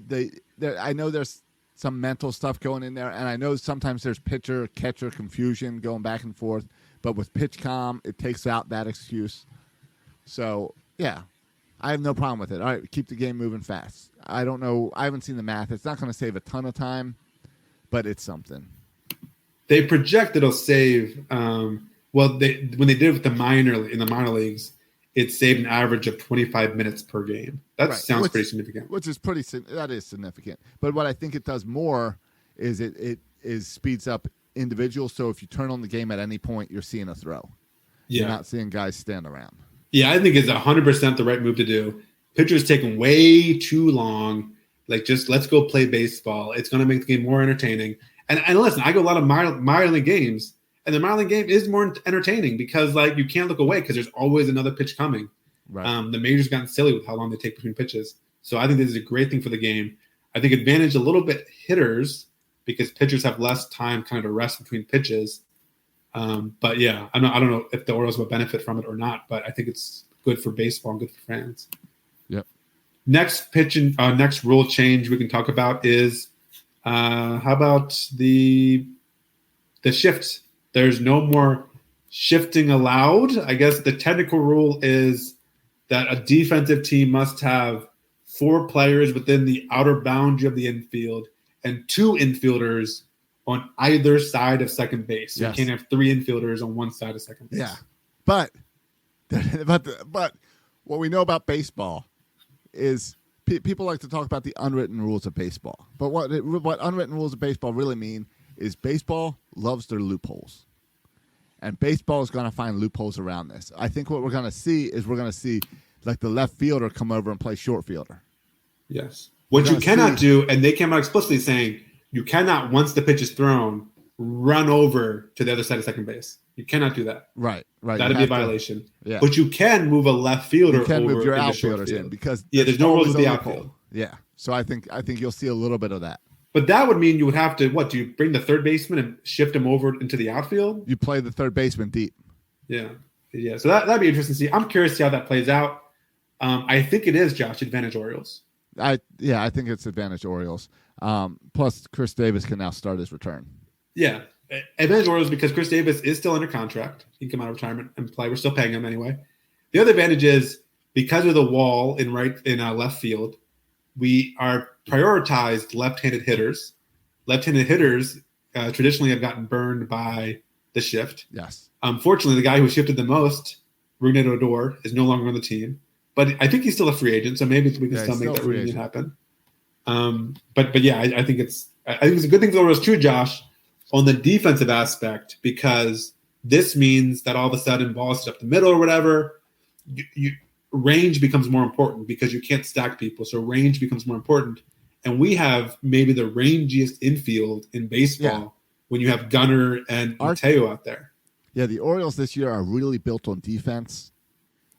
I know there's some mental stuff going in there, and I know sometimes there's pitcher-catcher confusion going back and forth, but with PitchCom, it takes out that excuse. So, yeah, I have no problem with it. All right, keep the game moving fast. I don't know. I haven't seen the math. It's not going to save a ton of time, but it's something. They project it'll save when they did it with the minor leagues, it saved an average of 25 minutes per game. That sounds pretty significant. That is significant. But what I think it does more is it speeds up individuals. So if you turn on the game at any point, you're seeing a throw. Yeah. You're not seeing guys stand around. Yeah, I think it's 100% the right move to do. Pitchers taking way too long. Like, just let's go play baseball. It's going to make the game more entertaining. And listen, I go a lot of minor league games. And the minor league game is more entertaining because, like, you can't look away because there's always another pitch coming. Right. The majors gotten silly with how long they take between pitches. So I think this is a great thing for the game. I think advantage a little bit hitters because pitchers have less time kind of to rest between pitches. But, yeah, I don't know if the Orioles will benefit from it or not, but I think it's good for baseball and good for fans. Yep. Next next rule change we can talk about is how about the shifts? There's no more shifting allowed. I guess the technical rule is that a defensive team must have 4 players within the outer boundary of the infield and 2 infielders on either side of second base. So you can't have 3 infielders on one side of second base. Yeah. But what we know about baseball is people like to talk about the unwritten rules of baseball. But what unwritten rules of baseball really mean is baseball loves their loopholes. And baseball is going to find loopholes around this. I think what we're going to see like the left fielder come over and play short fielder. Yes. What you cannot do, and they came out explicitly saying, you cannot, once the pitch is thrown, run over to the other side of second base. You cannot do that. Right. That'd be a violation. Yeah. But you can move a left fielder over. You can move your outfielders in because there's no rules with the outfield. Yeah. So I think you'll see a little bit of that. But that would mean you would have to, do you bring the third baseman and shift him over into the outfield? You play the third baseman deep. Yeah. So that'd be interesting to see. I'm curious to see how that plays out. I think it is, Josh, advantage Orioles. I think it's advantage Orioles. Plus, Chris Davis can now start his return. Yeah. Advantage Orioles because Chris Davis is still under contract. He can come out of retirement and play. We're still paying him anyway. The other advantage is because of the wall in left field, we are prioritized left-handed hitters. Left-handed hitters traditionally have gotten burned by the shift. Yes. Unfortunately, the guy who shifted the most, Rougned Odor, is no longer on the team. But I think he's still a free agent, so maybe we can still make that reunion happen. But yeah, I think it's a good thing for the Orioles too, Josh, on the defensive aspect, because this means that all of a sudden balls up the middle or whatever, range becomes more important because you can't stack people. So range becomes more important. And we have maybe the rangiest infield in baseball when you have Gunnar and Mateo out there. Yeah, the Orioles this year are really built on defense.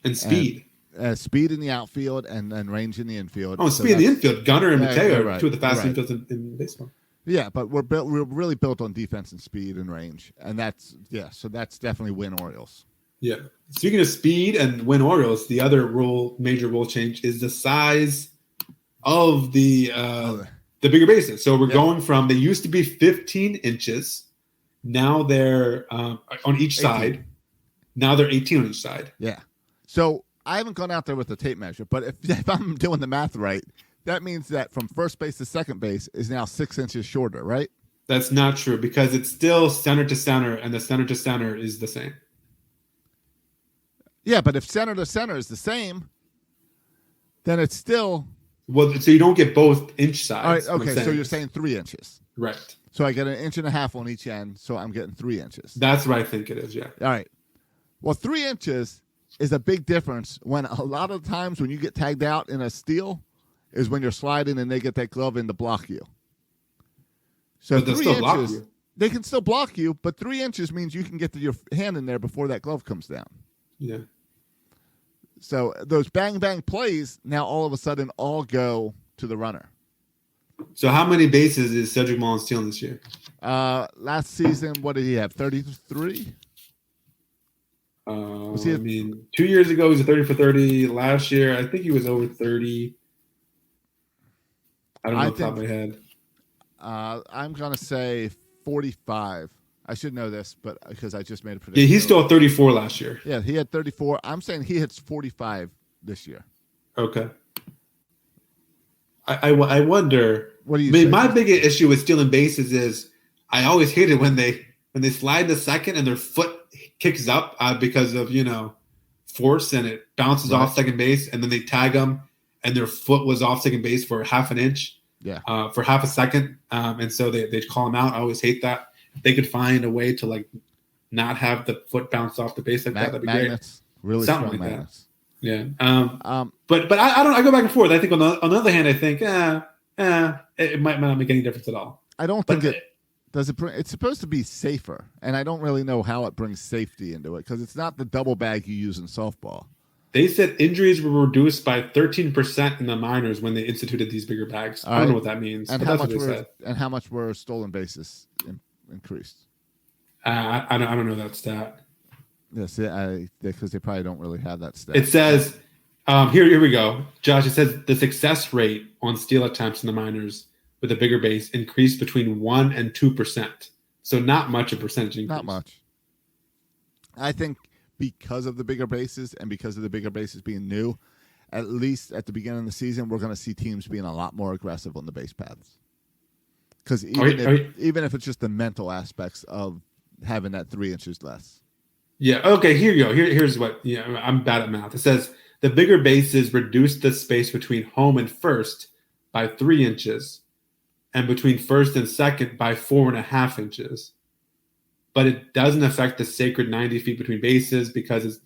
And speed. Speed in the outfield and range in the infield. Oh, speed in the infield. Gunnar and Mateo are two of the fastest infields in baseball. Yeah, but we're really built on defense and speed and range. And so that's definitely win Orioles. Yeah. Speaking of speed and win Orioles, the other major rule change is the size of the bigger bases. So we're going from, they used to be 15 inches. Now they're on each 18. Side. Now they're 18 on each side. Yeah. So I haven't gone out there with the tape measure, but if I'm doing the math right, that means that from first base to second base is now 6 inches shorter, right? That's not true because it's still center to center, and the center to center is the same. Yeah, but if center to center is the same, then it's still... Well, so you don't get both inch sides. All right, okay, so you're saying 3 inches. Right. So I get 1.5 inches on each end, so I'm getting 3 inches. That's what I think it is, yeah. All right. Well, 3 inches is a big difference when a lot of times when you get tagged out in a steal is when you're sliding and they get that glove in to block you. So but 3 inches, they can still block you, but 3 inches means you can get your hand in there before that glove comes down. Yeah. So those bang, bang plays now all of a sudden all go to the runner. So how many bases is Cedric Mullins stealing this year? Last season, what did he have, 33? 2 years ago, he was a 30 for 30. Last year, I think he was over 30. I don't know off the top of my head. I'm going to say 45. I should know this, but because I just made a prediction. Yeah, he stole 34 last year. Yeah, he had 34. I'm saying he hits 45 this year. Okay. I wonder. What do you think? My biggest issue with stealing bases is I always hate it when they slide to second and their foot kicks up because of force and it bounces off second base and then they tag them and their foot was off second base for half an inch. Yeah. For half a second, and so they call them out. I always hate that. If they could find a way to not have the foot bounce off the base like that, that'd be magnets, great. Really something strong like magnets. That. Yeah. But I don't. I go back and forth. I think on the other hand, I think it might not make any difference at all. I don't think it does. It's supposed to be safer, and I don't really know how it brings safety into it because it's not the double bag you use in softball. They said injuries were reduced by 13% in the minors when they instituted these bigger bags. I don't know what that means. And but that's what they said. And how much were stolen bases increased? I don't know that stat. Yes, because they probably don't really have that stat. It says here we go, Josh. It says the success rate on steal attempts in the minors with a bigger base increased between 1% and 2%. So not much a percentage increase. Not much. I think because of the bigger bases and because of the bigger bases being new, at least at the beginning of the season, we're going to see teams being a lot more aggressive on the base paths. Because even if it's just the mental aspects of having that 3 inches less. Yeah. Okay. Here you go. Here's what. I'm bad at math. It says the bigger bases reduce the space between home and first by 3 inches, and between first and second by 4.5 inches. But it doesn't affect the sacred 90 feet between bases because it's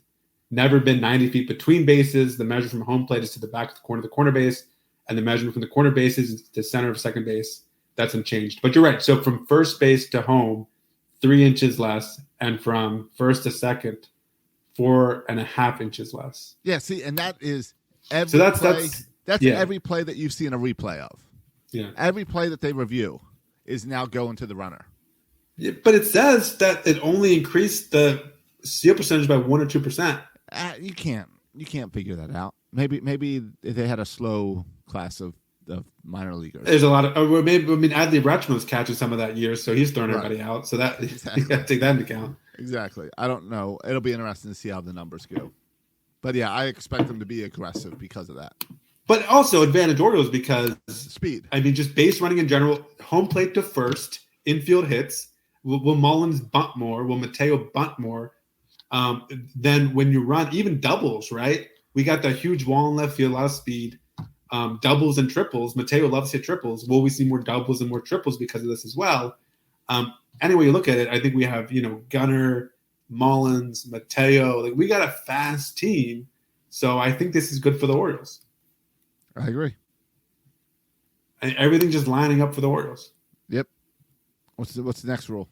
never been 90 feet between bases. The measure from home plate is to the back of the corner base, and the measurement from the corner bases is to the center of second base. That's unchanged. But you're right. So from first base to home, 3 inches less, and from first to second, 4.5 inches less. Yeah, see, and that is every so that's play. That's every play that you've seen a replay of. Yeah. Every play that they review is now going to the runner. Yeah, but it says that it only increased the steal percentage by 1 or 2%. You can't figure that out. Maybe they had a slow class of minor leaguers. There's a lot of Adley Rutschman was catching some of that year, so he's throwing everybody out. So that you got to take that into account. Exactly. I don't know. It'll be interesting to see how the numbers go. But yeah, I expect them to be aggressive because of that. But also advantage Orioles because speed. I mean, just base running in general, home plate to first, infield hits. Will Mullins bunt more? Will Mateo bunt more? Then when you run, even doubles, right? We got that huge wall in left field, a lot of speed. doubles and triples. Mateo loves to hit triples. Will we see more doubles and more triples because of this as well? Anyway, you look at it, I think we have, Gunnar, Mullins, Mateo. Like, we got a fast team. So I think this is good for the Orioles. I agree. And everything's just lining up for the Orioles. Yep. What's the next rule?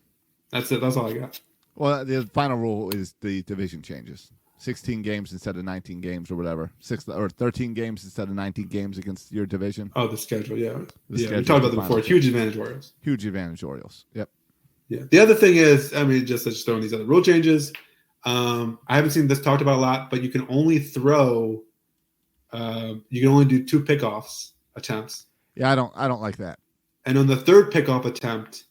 That's it. That's all I got. Well, the final rule is the division changes. 16 games instead of 19 games or whatever. 13 games instead of 19 games against your division. Oh, the schedule, yeah. We schedule, talked about that before. Huge advantage Orioles. Huge advantage Orioles. Yep. Yeah. The other thing is, just throwing these other rule changes. I haven't seen this talked about a lot, but you can only throw. You can only do 2 pickoffs attempts. Yeah, I don't like that. And on the third pickoff attempt,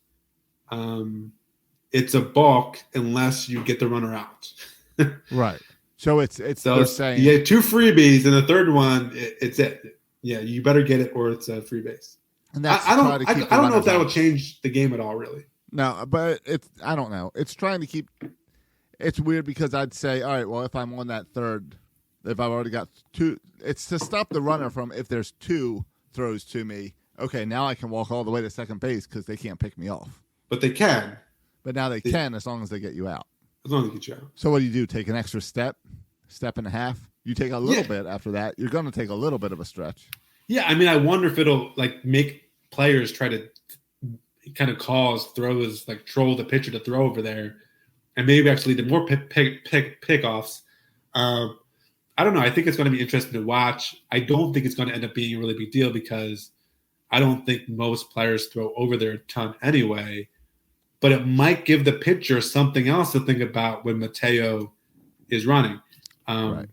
it's a balk unless you get the runner out. Right. So it's they're saying you get 2 freebies, and the third one it's it. Yeah, you better get it or it's a free base. And that's I don't know if that will change the game at all, really. No, but I don't know. It's trying to keep. It's weird because I'd say, all right, well, if I'm on that third, if I've already got 2, it's to stop the runner from if there's 2 throws to me. Okay, now I can walk all the way to second base because they can't pick me off. But they can. But now they can as long as they get you out. As long as they get you out. So what do? Take an extra step and a half? You take a little bit after that. You're going to take a little bit of a stretch. Yeah, I wonder if it'll make players try to kind of cause throws, troll the pitcher to throw over there, and maybe actually lead to more pickoffs. I don't know. I think it's going to be interesting to watch. I don't think it's going to end up being a really big deal because I don't think most players throw over there a ton anyway. But it might give the pitcher something else to think about when Mateo is running. Right.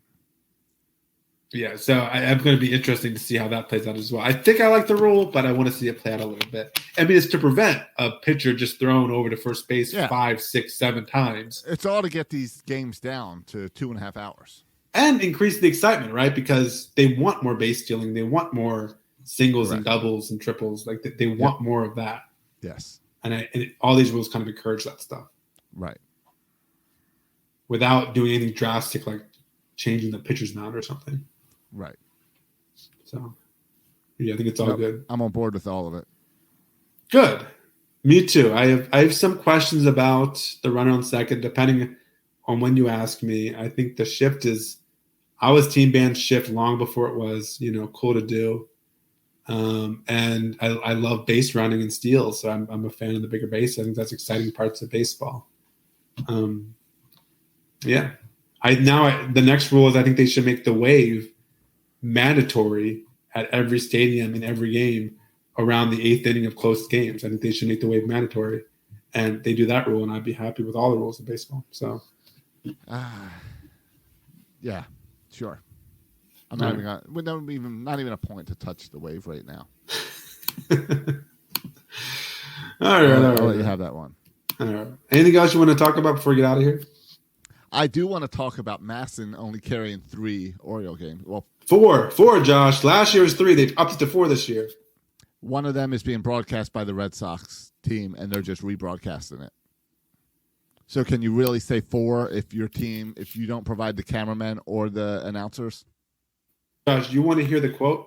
Yeah, so I'm going to be interesting to see how that plays out as well. I think I like the rule, but I want to see it play out a little bit. It's to prevent a pitcher just thrown over to first base 5, 6, 7 times. It's all to get these games down to 2.5 hours. And increase the excitement, right? Because they want more base stealing. They want more singles and doubles and triples. They want more of that. Yes. And all these rules kind of encourage that stuff. Right. Without doing anything drastic like changing the pitcher's mound or something. Right. So, yeah, I think it's all good. I'm on board with all of it. Good. Me too. I have some questions about the runner on second, depending on when you ask me. I think the shift is – I was team band shift long before it was, cool to do. And I love base running and steals, so I'm a fan of the bigger base. I think that's exciting parts of baseball. Yeah. The next rule is I think they should make the wave mandatory at every stadium in every game around the 8th inning of close games. I think they should make the wave mandatory, and they do that rule, and I'd be happy with all the rules of baseball. So, yeah, sure. I'm not even a point to touch the wave right now. All right. I'll let you have that one. All right. Anything else you want to talk about before we get out of here? I do want to talk about Masson only carrying 3 Oriole games. Well, 4, Josh. Last year was 3. They've upped it to 4 this year. One of them is being broadcast by the Red Sox team, and they're just rebroadcasting it. So can you really say 4 if you don't provide the cameramen or the announcers? Josh, you want to hear the quote?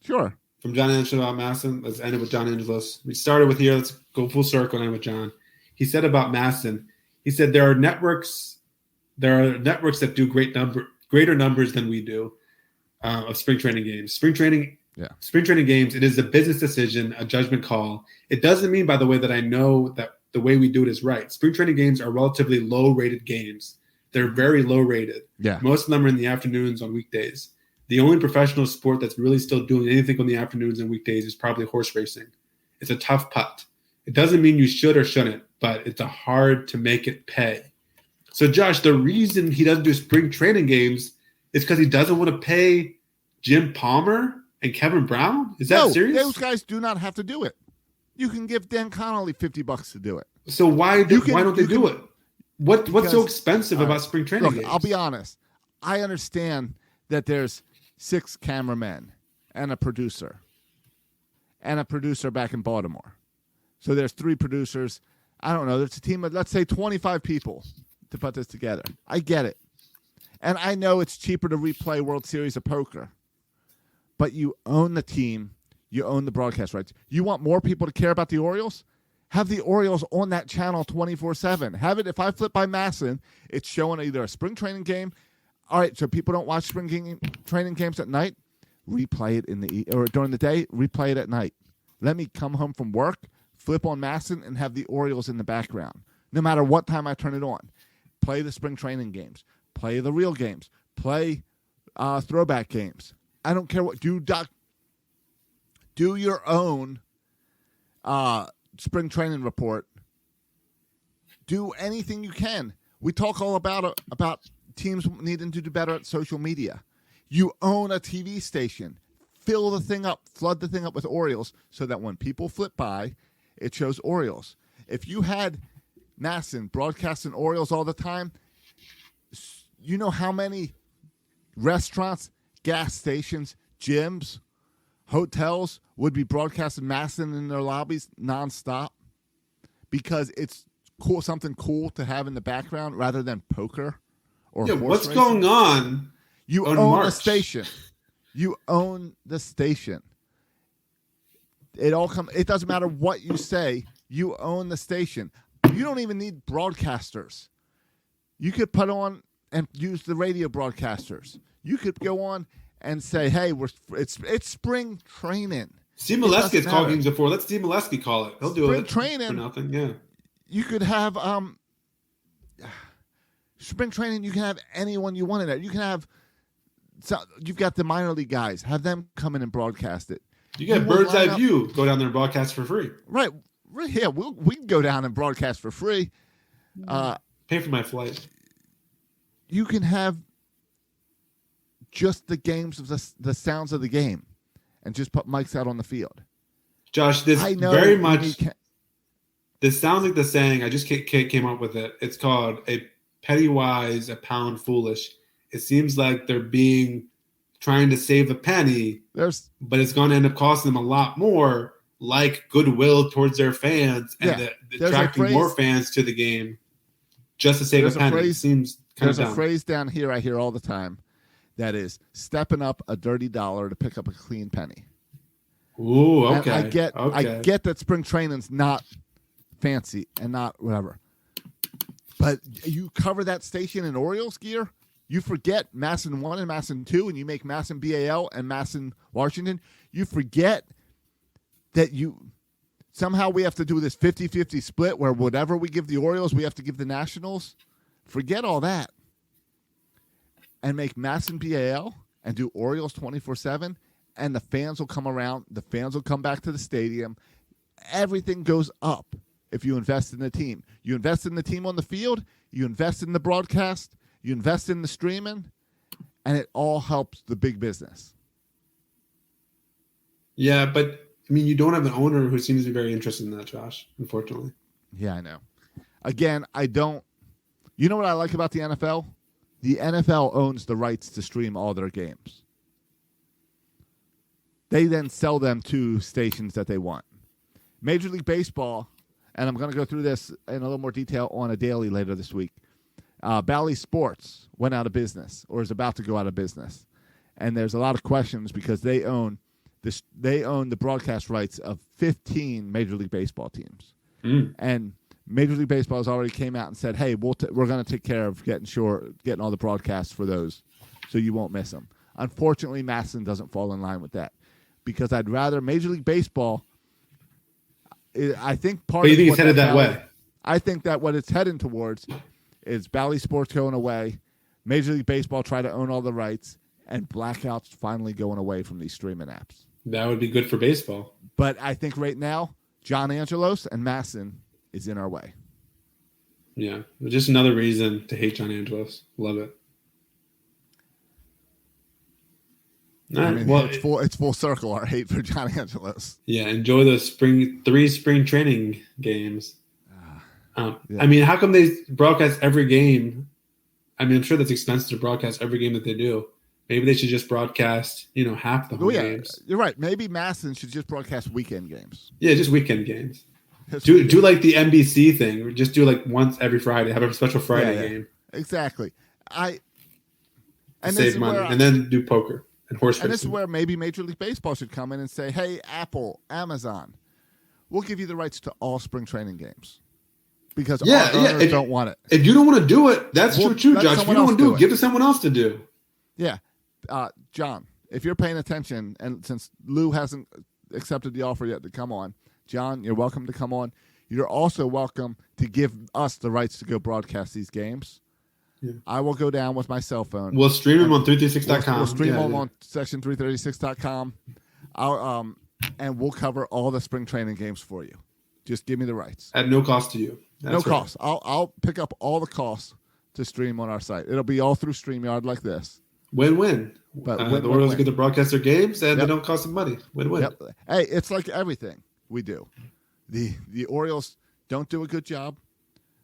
Sure. From John Angelos about Masson. Let's end it with John Angelos. We started with here. Let's go full circle and end with John. He said about Masson, he said there are networks that do greater numbers than we do of spring training games. Spring training games, it is a business decision, a judgment call. It doesn't mean, by the way, that I know that the way we do it is right. Spring training games are relatively low-rated games. They're very low-rated. Yeah. Most of them are in the afternoons on weekdays. The only professional sport that's really still doing anything on the afternoons and weekdays is probably horse racing. It's a tough putt. It doesn't mean you should or shouldn't, but it's hard to make it pay. So, Josh, the reason he doesn't do spring training games is because he doesn't want to pay Jim Palmer and Kevin Brown? Is that serious? Those guys do not have to do it. You can give Dan Connolly $50 to do it. So why don't they do it? What's so expensive about spring training games? I'll be honest. I understand that there's 6 cameramen and a producer back in Baltimore. So there's 3 producers. I don't know. There's a team of, let's say, 25 people to put this together. I get it. And I know it's cheaper to replay World Series of Poker. but you own the team. You own the broadcast rights. You want more people to care about the Orioles? Have the Orioles on that channel 24/7. Have it. If I flip by Masson, it's showing either a spring training game. All right, so people don't watch training games at night. Replay it or during the day. Replay it at night. Let me come home from work, flip on Masson, and have the Orioles in the background. No matter what time I turn it on, play the spring training games. Play the real games. Play throwback games. I don't care what. Do your own spring training report. Do anything you can. We talk all about teams needing to do better at social media. You own a TV station. Fill the thing up. Flood the thing up with Orioles so that when people flip by, it shows Orioles. If you had Masson broadcasting Orioles all the time, you know how many restaurants, gas stations, gyms, hotels would be broadcasting Masson in their lobbies nonstop because it's cool, something cool to have in the background rather than poker or horse what's racing. going on? You own the station. You own the station. It doesn't matter what you say. You own the station. You don't even need broadcasters. You could put on and use the radio broadcasters. You could go on and say, "Hey, it's spring training." Steve Molesky has called games before. Let Steve Molesky call it. He'll do spring it training for nothing. Yeah. You could have spring training. You can have anyone you want in it. You can have. So you've got the minor league guys. Have them come in and broadcast it. You get bird's eye view. Go down there and broadcast for free. Right. Yeah, we can go down and broadcast for free. Pay for my flight. You can have just the games of the sounds of the game, and just put mics out on the field. Josh, this very much. This sounds like the saying. I just came up with it. It's called "a penny wise, a pound foolish." It seems like they're trying to save a penny, but it's going to end up costing them a lot more, like goodwill towards their fans and attracting more fans to the game just to save a penny. It seems kind of dumb. There's a phrase down here I hear all the time that is stepping up a dirty dollar to pick up a clean penny. Ooh, okay. And I get that spring training's not fancy and not whatever. But you cover that station in Orioles gear, you forget Masson 1 and Masson 2, and you make Masson BAL and Masson Washington. You forget that somehow we have to do this 50-50 split where whatever we give the Orioles, we have to give the Nationals. Forget all that. And make Masson BAL and do Orioles 24/7, and the fans will come around. The fans will come back to the stadium. Everything goes up if you invest in the team. You invest in the team on the field. You invest in the broadcast. You invest in the streaming, and it all helps the big business. Yeah, but, I mean, you don't have an owner who seems to be very interested in that, Josh, unfortunately. Yeah, I know. Again, I don't. You know what I like about the NFL? The NFL owns the rights to stream all their games. They then sell them to stations that they want. Major League Baseball, and I'm going to go through this in a little more detail on a daily later this week. Bally Sports went out of business or is about to go out of business. And there's a lot of questions because they own the broadcast rights of 15 Major League Baseball teams. And Major League Baseball has already came out and said, hey, we're going to take care of getting all the broadcasts for those so you won't miss them. Unfortunately, Masson doesn't fall in line with that because I'd rather Major League Baseball, I think part but you of think it's headed that way? I think that what it's heading towards is Bally Sports going away, Major League Baseball try to own all the rights, and blackouts finally going away from these streaming apps. That would be good for baseball. But I think right now, John Angelos and Masson is in our way. Yeah, just another reason to hate John Angelos. Love it. I mean, it's full circle, our hate for John Angelos. Yeah, enjoy those three spring training games. Yeah. I mean, how come they broadcast every game? I mean, I'm sure that's expensive to broadcast every game that they do. Maybe they should just broadcast, half the home games. You're right. Maybe Masson should just broadcast weekend games. Yeah, just weekend games. Do like the NBC thing. Just do like once every Friday. Have a special Friday game. Exactly. And save money, and then do poker. and horse And this is racing. where maybe Major League Baseball should come in and say, hey, Apple, Amazon, we'll give you the rights to all spring training games. Because our owners don't want it. If you don't want to do it, that's Well, true too, let Josh. If you someone don't else want to do do it, it. give it to someone else to do. Yeah. John, if you're paying attention, and since Lou hasn't accepted the offer yet to come on, John, you're welcome to come on. You're also welcome to give us the rights to go broadcast these games. Yeah. I will go down with my cell phone. We'll stream them on 336.com. We'll stream them on section336.com. And we'll cover all the spring training games for you. Just give me the rights. At no cost to you. No cost. I'll pick up all the costs to stream on our site. It'll be all through StreamYard like this. Win-win. But the Orioles get to broadcast their games, and they don't cost them money. Win-win. Yep. Hey, it's like everything we do. The Orioles don't do a good job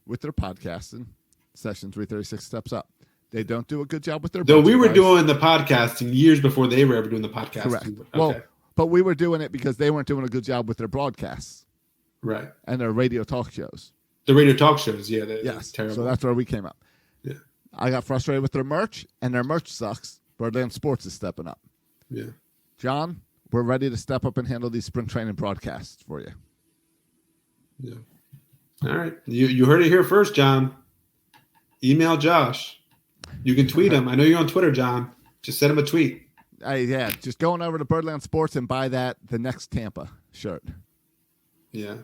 with their podcasting. Section 336 steps up. They don't do a good job with their. Though we were doing the podcasting years before they were ever doing the podcasting. Correct. Okay. Well, but we were doing it because they weren't doing a good job with their broadcasts. Right. And their radio talk shows. The radio talk shows, yeah. Yes. Terrible. So that's where we came up. Yeah. I got frustrated with their merch, and their merch sucks. Birdland Sports is stepping up. Yeah. John, we're ready to step up and handle these spring training broadcasts for you. Yeah. All right. You heard it here first, John. Email Josh. You can tweet him. I know you're on Twitter, John. Just send him a tweet. Yeah, just going over to Birdland Sports and buy the next Tampa shirt. Yeah.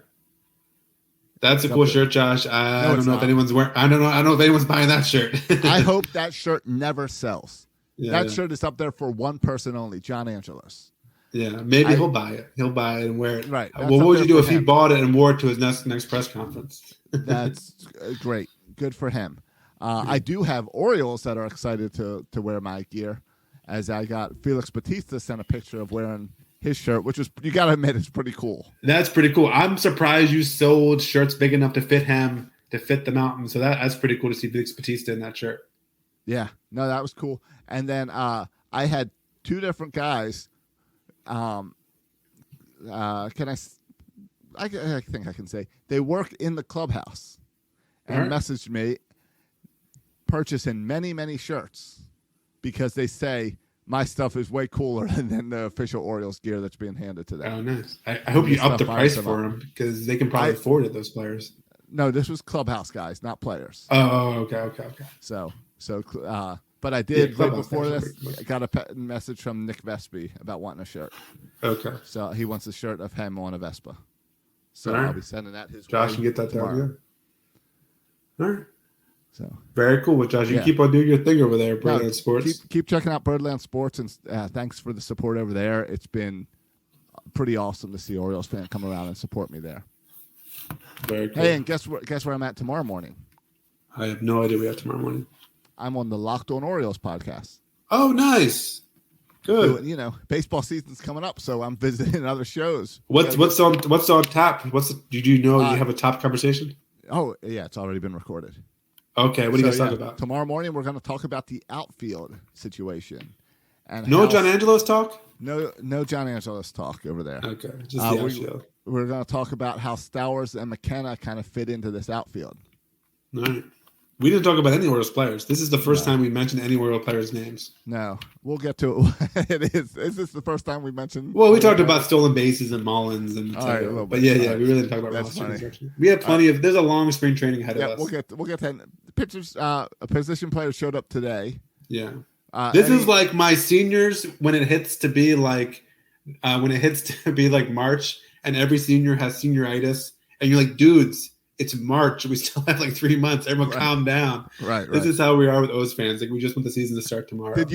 That's a cool shirt, Josh. I don't know if anyone's wearing. I don't know if anyone's buying that shirt. I hope that shirt never sells. Yeah, that shirt is up there for one person only, John Angelos. Yeah, maybe he'll buy it. He'll buy it and wear it. Right. Well, what would you do if he bought it and wore it to his next press conference? That's great. Good for him. I do have Orioles that are excited to wear my gear, as I got Felix Bautista sent a picture of wearing his shirt, which was, you got to admit, it's pretty cool. That's pretty cool. I'm surprised you sold shirts big enough to fit him, to fit the mountain. So that's pretty cool to see Felix Bautista in that shirt. Yeah, no, that was cool. And then I had two different guys. I think I can say they work in the clubhouse and messaged me purchasing many shirts because they say my stuff is way cooler than the official Orioles gear that's being handed to them. Oh, nice. I hope you up the price for them because they can probably afford it, those players. No, this was clubhouse guys, not players. Oh, okay. So, but I did right before this. I got a message from Nick Vespi about wanting a shirt. Okay. So he wants a shirt of him on a Vespa. So I'll be sending that his way. Josh can get that down. Yeah. All right. So very cool with Josh. You keep on doing your thing over there, Birdland Sports. Keep checking out Birdland Sports, and thanks for the support over there. It's been pretty awesome to see Orioles fan come around and support me there. Very cool. Hey, and guess where I'm at tomorrow morning? I have no idea we have tomorrow morning. I'm on the Locked On Orioles podcast. Oh, nice. Good. You know, baseball season's coming up, so I'm visiting other shows. What's on tap? Did you know you have a top conversation? Oh, yeah, it's already been recorded. Okay, what are you guys talking about? Tomorrow morning, we're going to talk about the outfield situation. And John Angelos talk? No John Angelos talk over there. Okay, just the outfield. We're going to talk about how Stowers and McKenna kind of fit into this outfield. All right. We didn't talk about any Orioles players. This is the first time we mentioned any Orioles players' names. No, we'll get to it. It is. Is this the first time we mentioned? Well, we talked about stolen bases and Mullins and but we really didn't talk about rosters. We have plenty of. There's a long spring training ahead of us. We'll get that. Pitchers, a position player showed up today. Yeah, this is like my seniors when it hits to be like March and every senior has senioritis and you're like, dudes. It's March. We still have like 3 months. Everyone calm down. Right. This is how we are with O's fans. Like we just want the season to start tomorrow. Did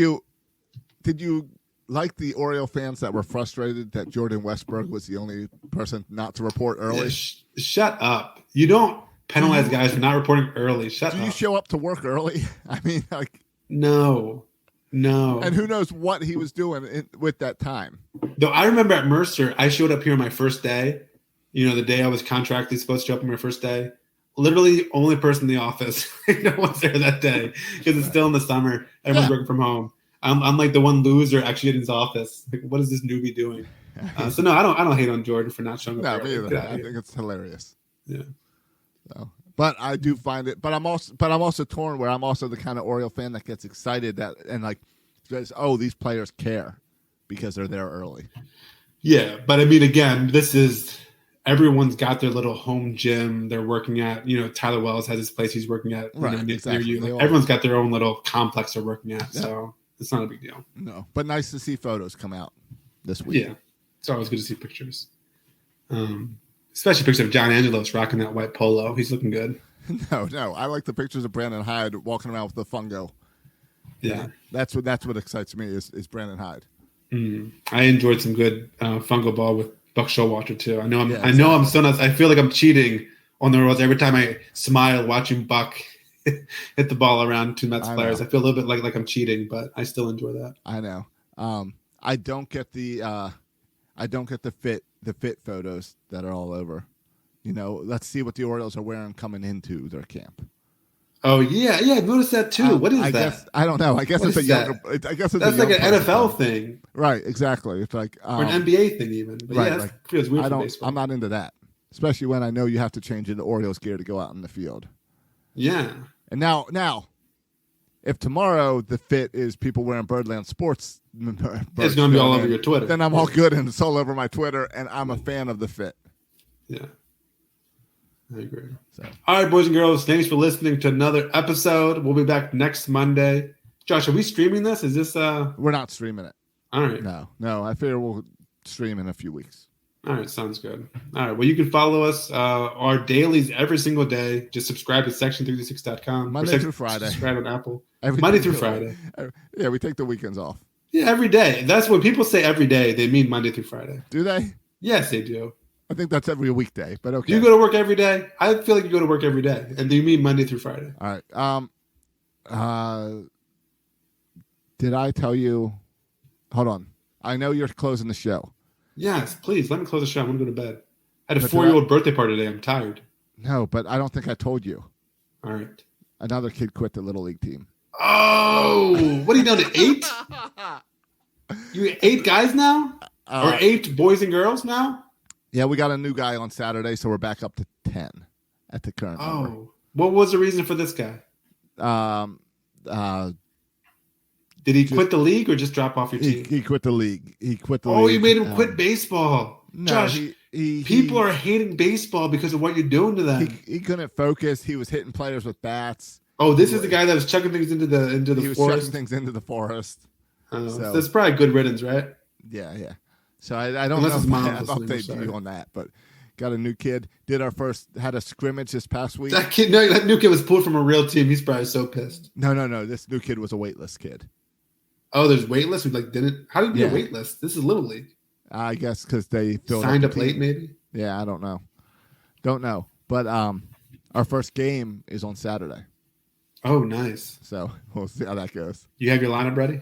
you like the Oriole fans that were frustrated that Jordan Westberg was the only person not to report early? Yeah, shut up. You don't penalize guys for not reporting early. Shut up. Do you show up to work early? I mean, like no. And who knows what he was doing with that time? Though I remember at Mercer, I showed up here on my first day. You know, the day I was contractually supposed to show up on my first day, literally only person in the office. No one's there that day because it's still in the summer. Everyone's working from home. I'm like the one loser actually in his office. Like, what is this newbie doing? So no, I don't hate on Jordan for not showing up. No, me either. I think it's hilarious. Yeah. So, but I do find it. But I'm also torn where I'm also the kind of Oriole fan that gets excited that and like says, these players care because they're there early. Yeah, but I mean, again, everyone's got their little home gym they're working at. Tyler Wells has his place he's working at near you. Like, everyone's got their own little complex they're working at, so it's not a big deal. No, but nice to see photos come out this week. Yeah, it's always good to see pictures. Especially pictures of John Angelos rocking that white polo. He's looking good. No. I like the pictures of Brandon Hyde walking around with the fungo. Yeah. That's what excites me is Brandon Hyde. I enjoyed some good fungo ball with Buck Showalter too. I know I'm so nuts. I feel like I'm cheating on the Orioles every time I smile watching Buck hit the ball around two Mets players. I feel a little bit like I'm cheating, but I still enjoy that. I know. I don't get the fit photos that are all over. Let's see what the Orioles are wearing coming into their camp. Oh yeah, I noticed that too. What is that? I don't know. I guess it's a younger. I guess it's that's like an NFL thing, right? Exactly. It's like or an NBA thing, even. But right, yeah, that feels weird for baseball. I'm not into that, especially when I know you have to change into Orioles gear to go out in the field. Yeah. And now, if tomorrow the fit is people wearing Birdland Sports, it's going to be all over your Twitter. Then I'm all good and it's all over my Twitter, and I'm a fan of the fit. Yeah. I agree. So. All right, boys and girls, thanks for listening to another episode. We'll be back next Monday. Josh, are we streaming this? Is this We're not streaming it. All right. No. I figure we'll stream in a few weeks. All right, sounds good. All right, well, you can follow us, our dailies every single day. Just subscribe to section336.com. Monday through Friday. Subscribe on Apple. Monday through Friday. Yeah, we take the weekends off. Yeah, every day. That's when people say every day, they mean Monday through Friday. Do they? Yes, they do. I think that's every weekday, but okay. Do you go to work every day? I feel like you go to work every day. And do you mean Monday through Friday? All right. Did I tell you? Hold on. I know you're closing the show. Yes, please. Let me close the show. I'm going to go to bed. I had a 4-year-old birthday party today. I'm tired. No, but I don't think I told you. All right. Another kid quit the Little League team. Oh, what are you down to 8? You 8 guys now? Or 8 boys and girls now? Yeah, we got a new guy on Saturday, so we're back up to 10 at the current number. What was the reason for this guy? Did he quit the league or just drop off your team? He quit the league. He quit the league. Oh, you made him quit baseball. No, Josh, people are hating baseball because of what you're doing to them. He couldn't focus. He was hitting players with bats. Oh, this is the guy that was chucking things into the forest? He was chucking things into the forest. So that's probably good riddance, right? Yeah. So I don't know if I have updated you on that, but got a new kid. Had a scrimmage this past week. That new kid was pulled from a real team. He's probably so pissed. No. This new kid was a waitlist kid. Oh, there's waitlist? How did you get a waitlist? This is Little League. I guess because they signed up late, maybe? Yeah, I don't know. But our first game is on Saturday. Oh, nice. So we'll see how that goes. You have your lineup ready?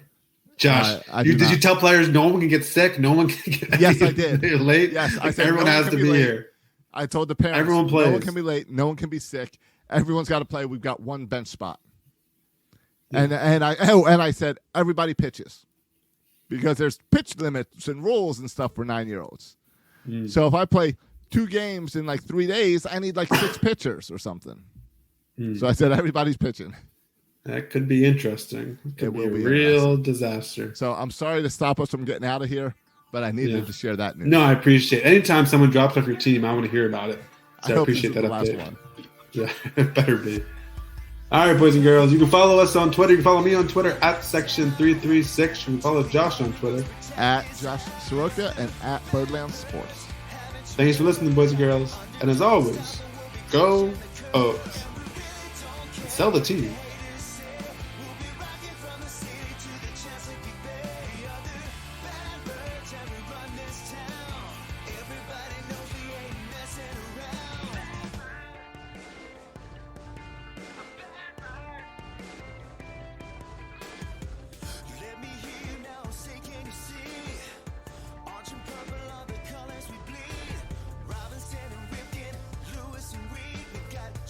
Josh, did you tell players no one can get sick? No one can get Yes, I did. They're late? Yes, I said everyone has to be here. I told the parents everyone plays. No one can be late. No one can be sick. Everyone's got to play. We've got one bench spot. Yeah. And I said everybody pitches because there's pitch limits and rules and stuff for 9-year-olds. So if I play 2 games in like 3 days, I need like 6 pitchers or something. So I said everybody's pitching. That could be interesting. It will be a real disaster. So I'm sorry to stop us from getting out of here, but I needed to share that news. No, I appreciate it. Anytime someone drops off your team, I want to hear about it. So I appreciate that update. Last one. Yeah, it better be. All right, boys and girls, you can follow us on Twitter. You can follow me on Twitter at Section336. You can follow Josh on Twitter at Josh Soroka and at Birdland Sports. Thanks for listening, boys and girls. And as always, go O's. Sell the team.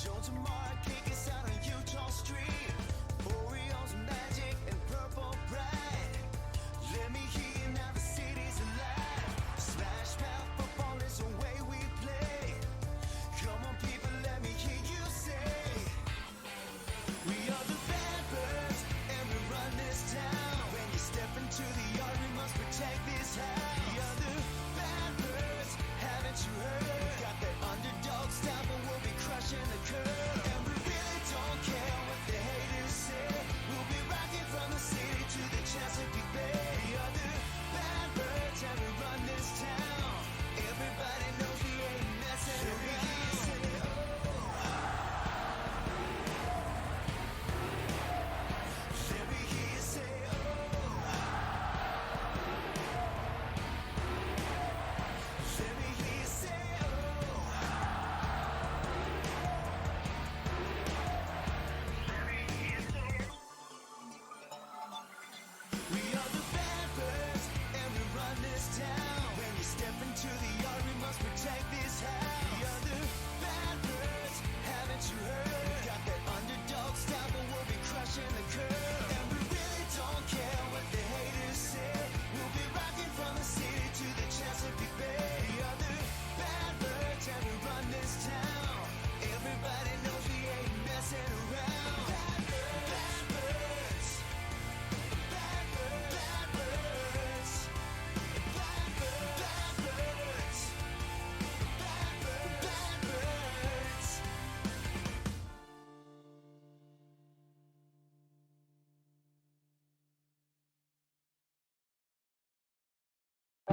Jones and Mark, kick us out on Utah Street.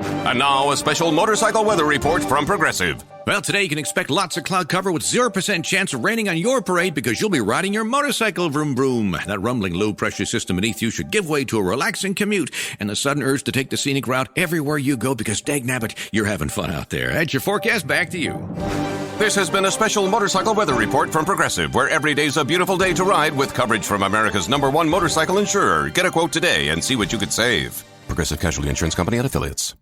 And now, a special motorcycle weather report from Progressive. Well, today you can expect lots of cloud cover with 0% chance of raining on your parade because you'll be riding your motorcycle vroom vroom. That rumbling low-pressure system beneath you should give way to a relaxing commute and the sudden urge to take the scenic route everywhere you go because, dagnabbit, you're having fun out there. That's your forecast. Back to you. This has been a special motorcycle weather report from Progressive, where every day's a beautiful day to ride with coverage from America's #1 motorcycle insurer. Get a quote today and see what you could save. Progressive Casualty Insurance Company and Affiliates.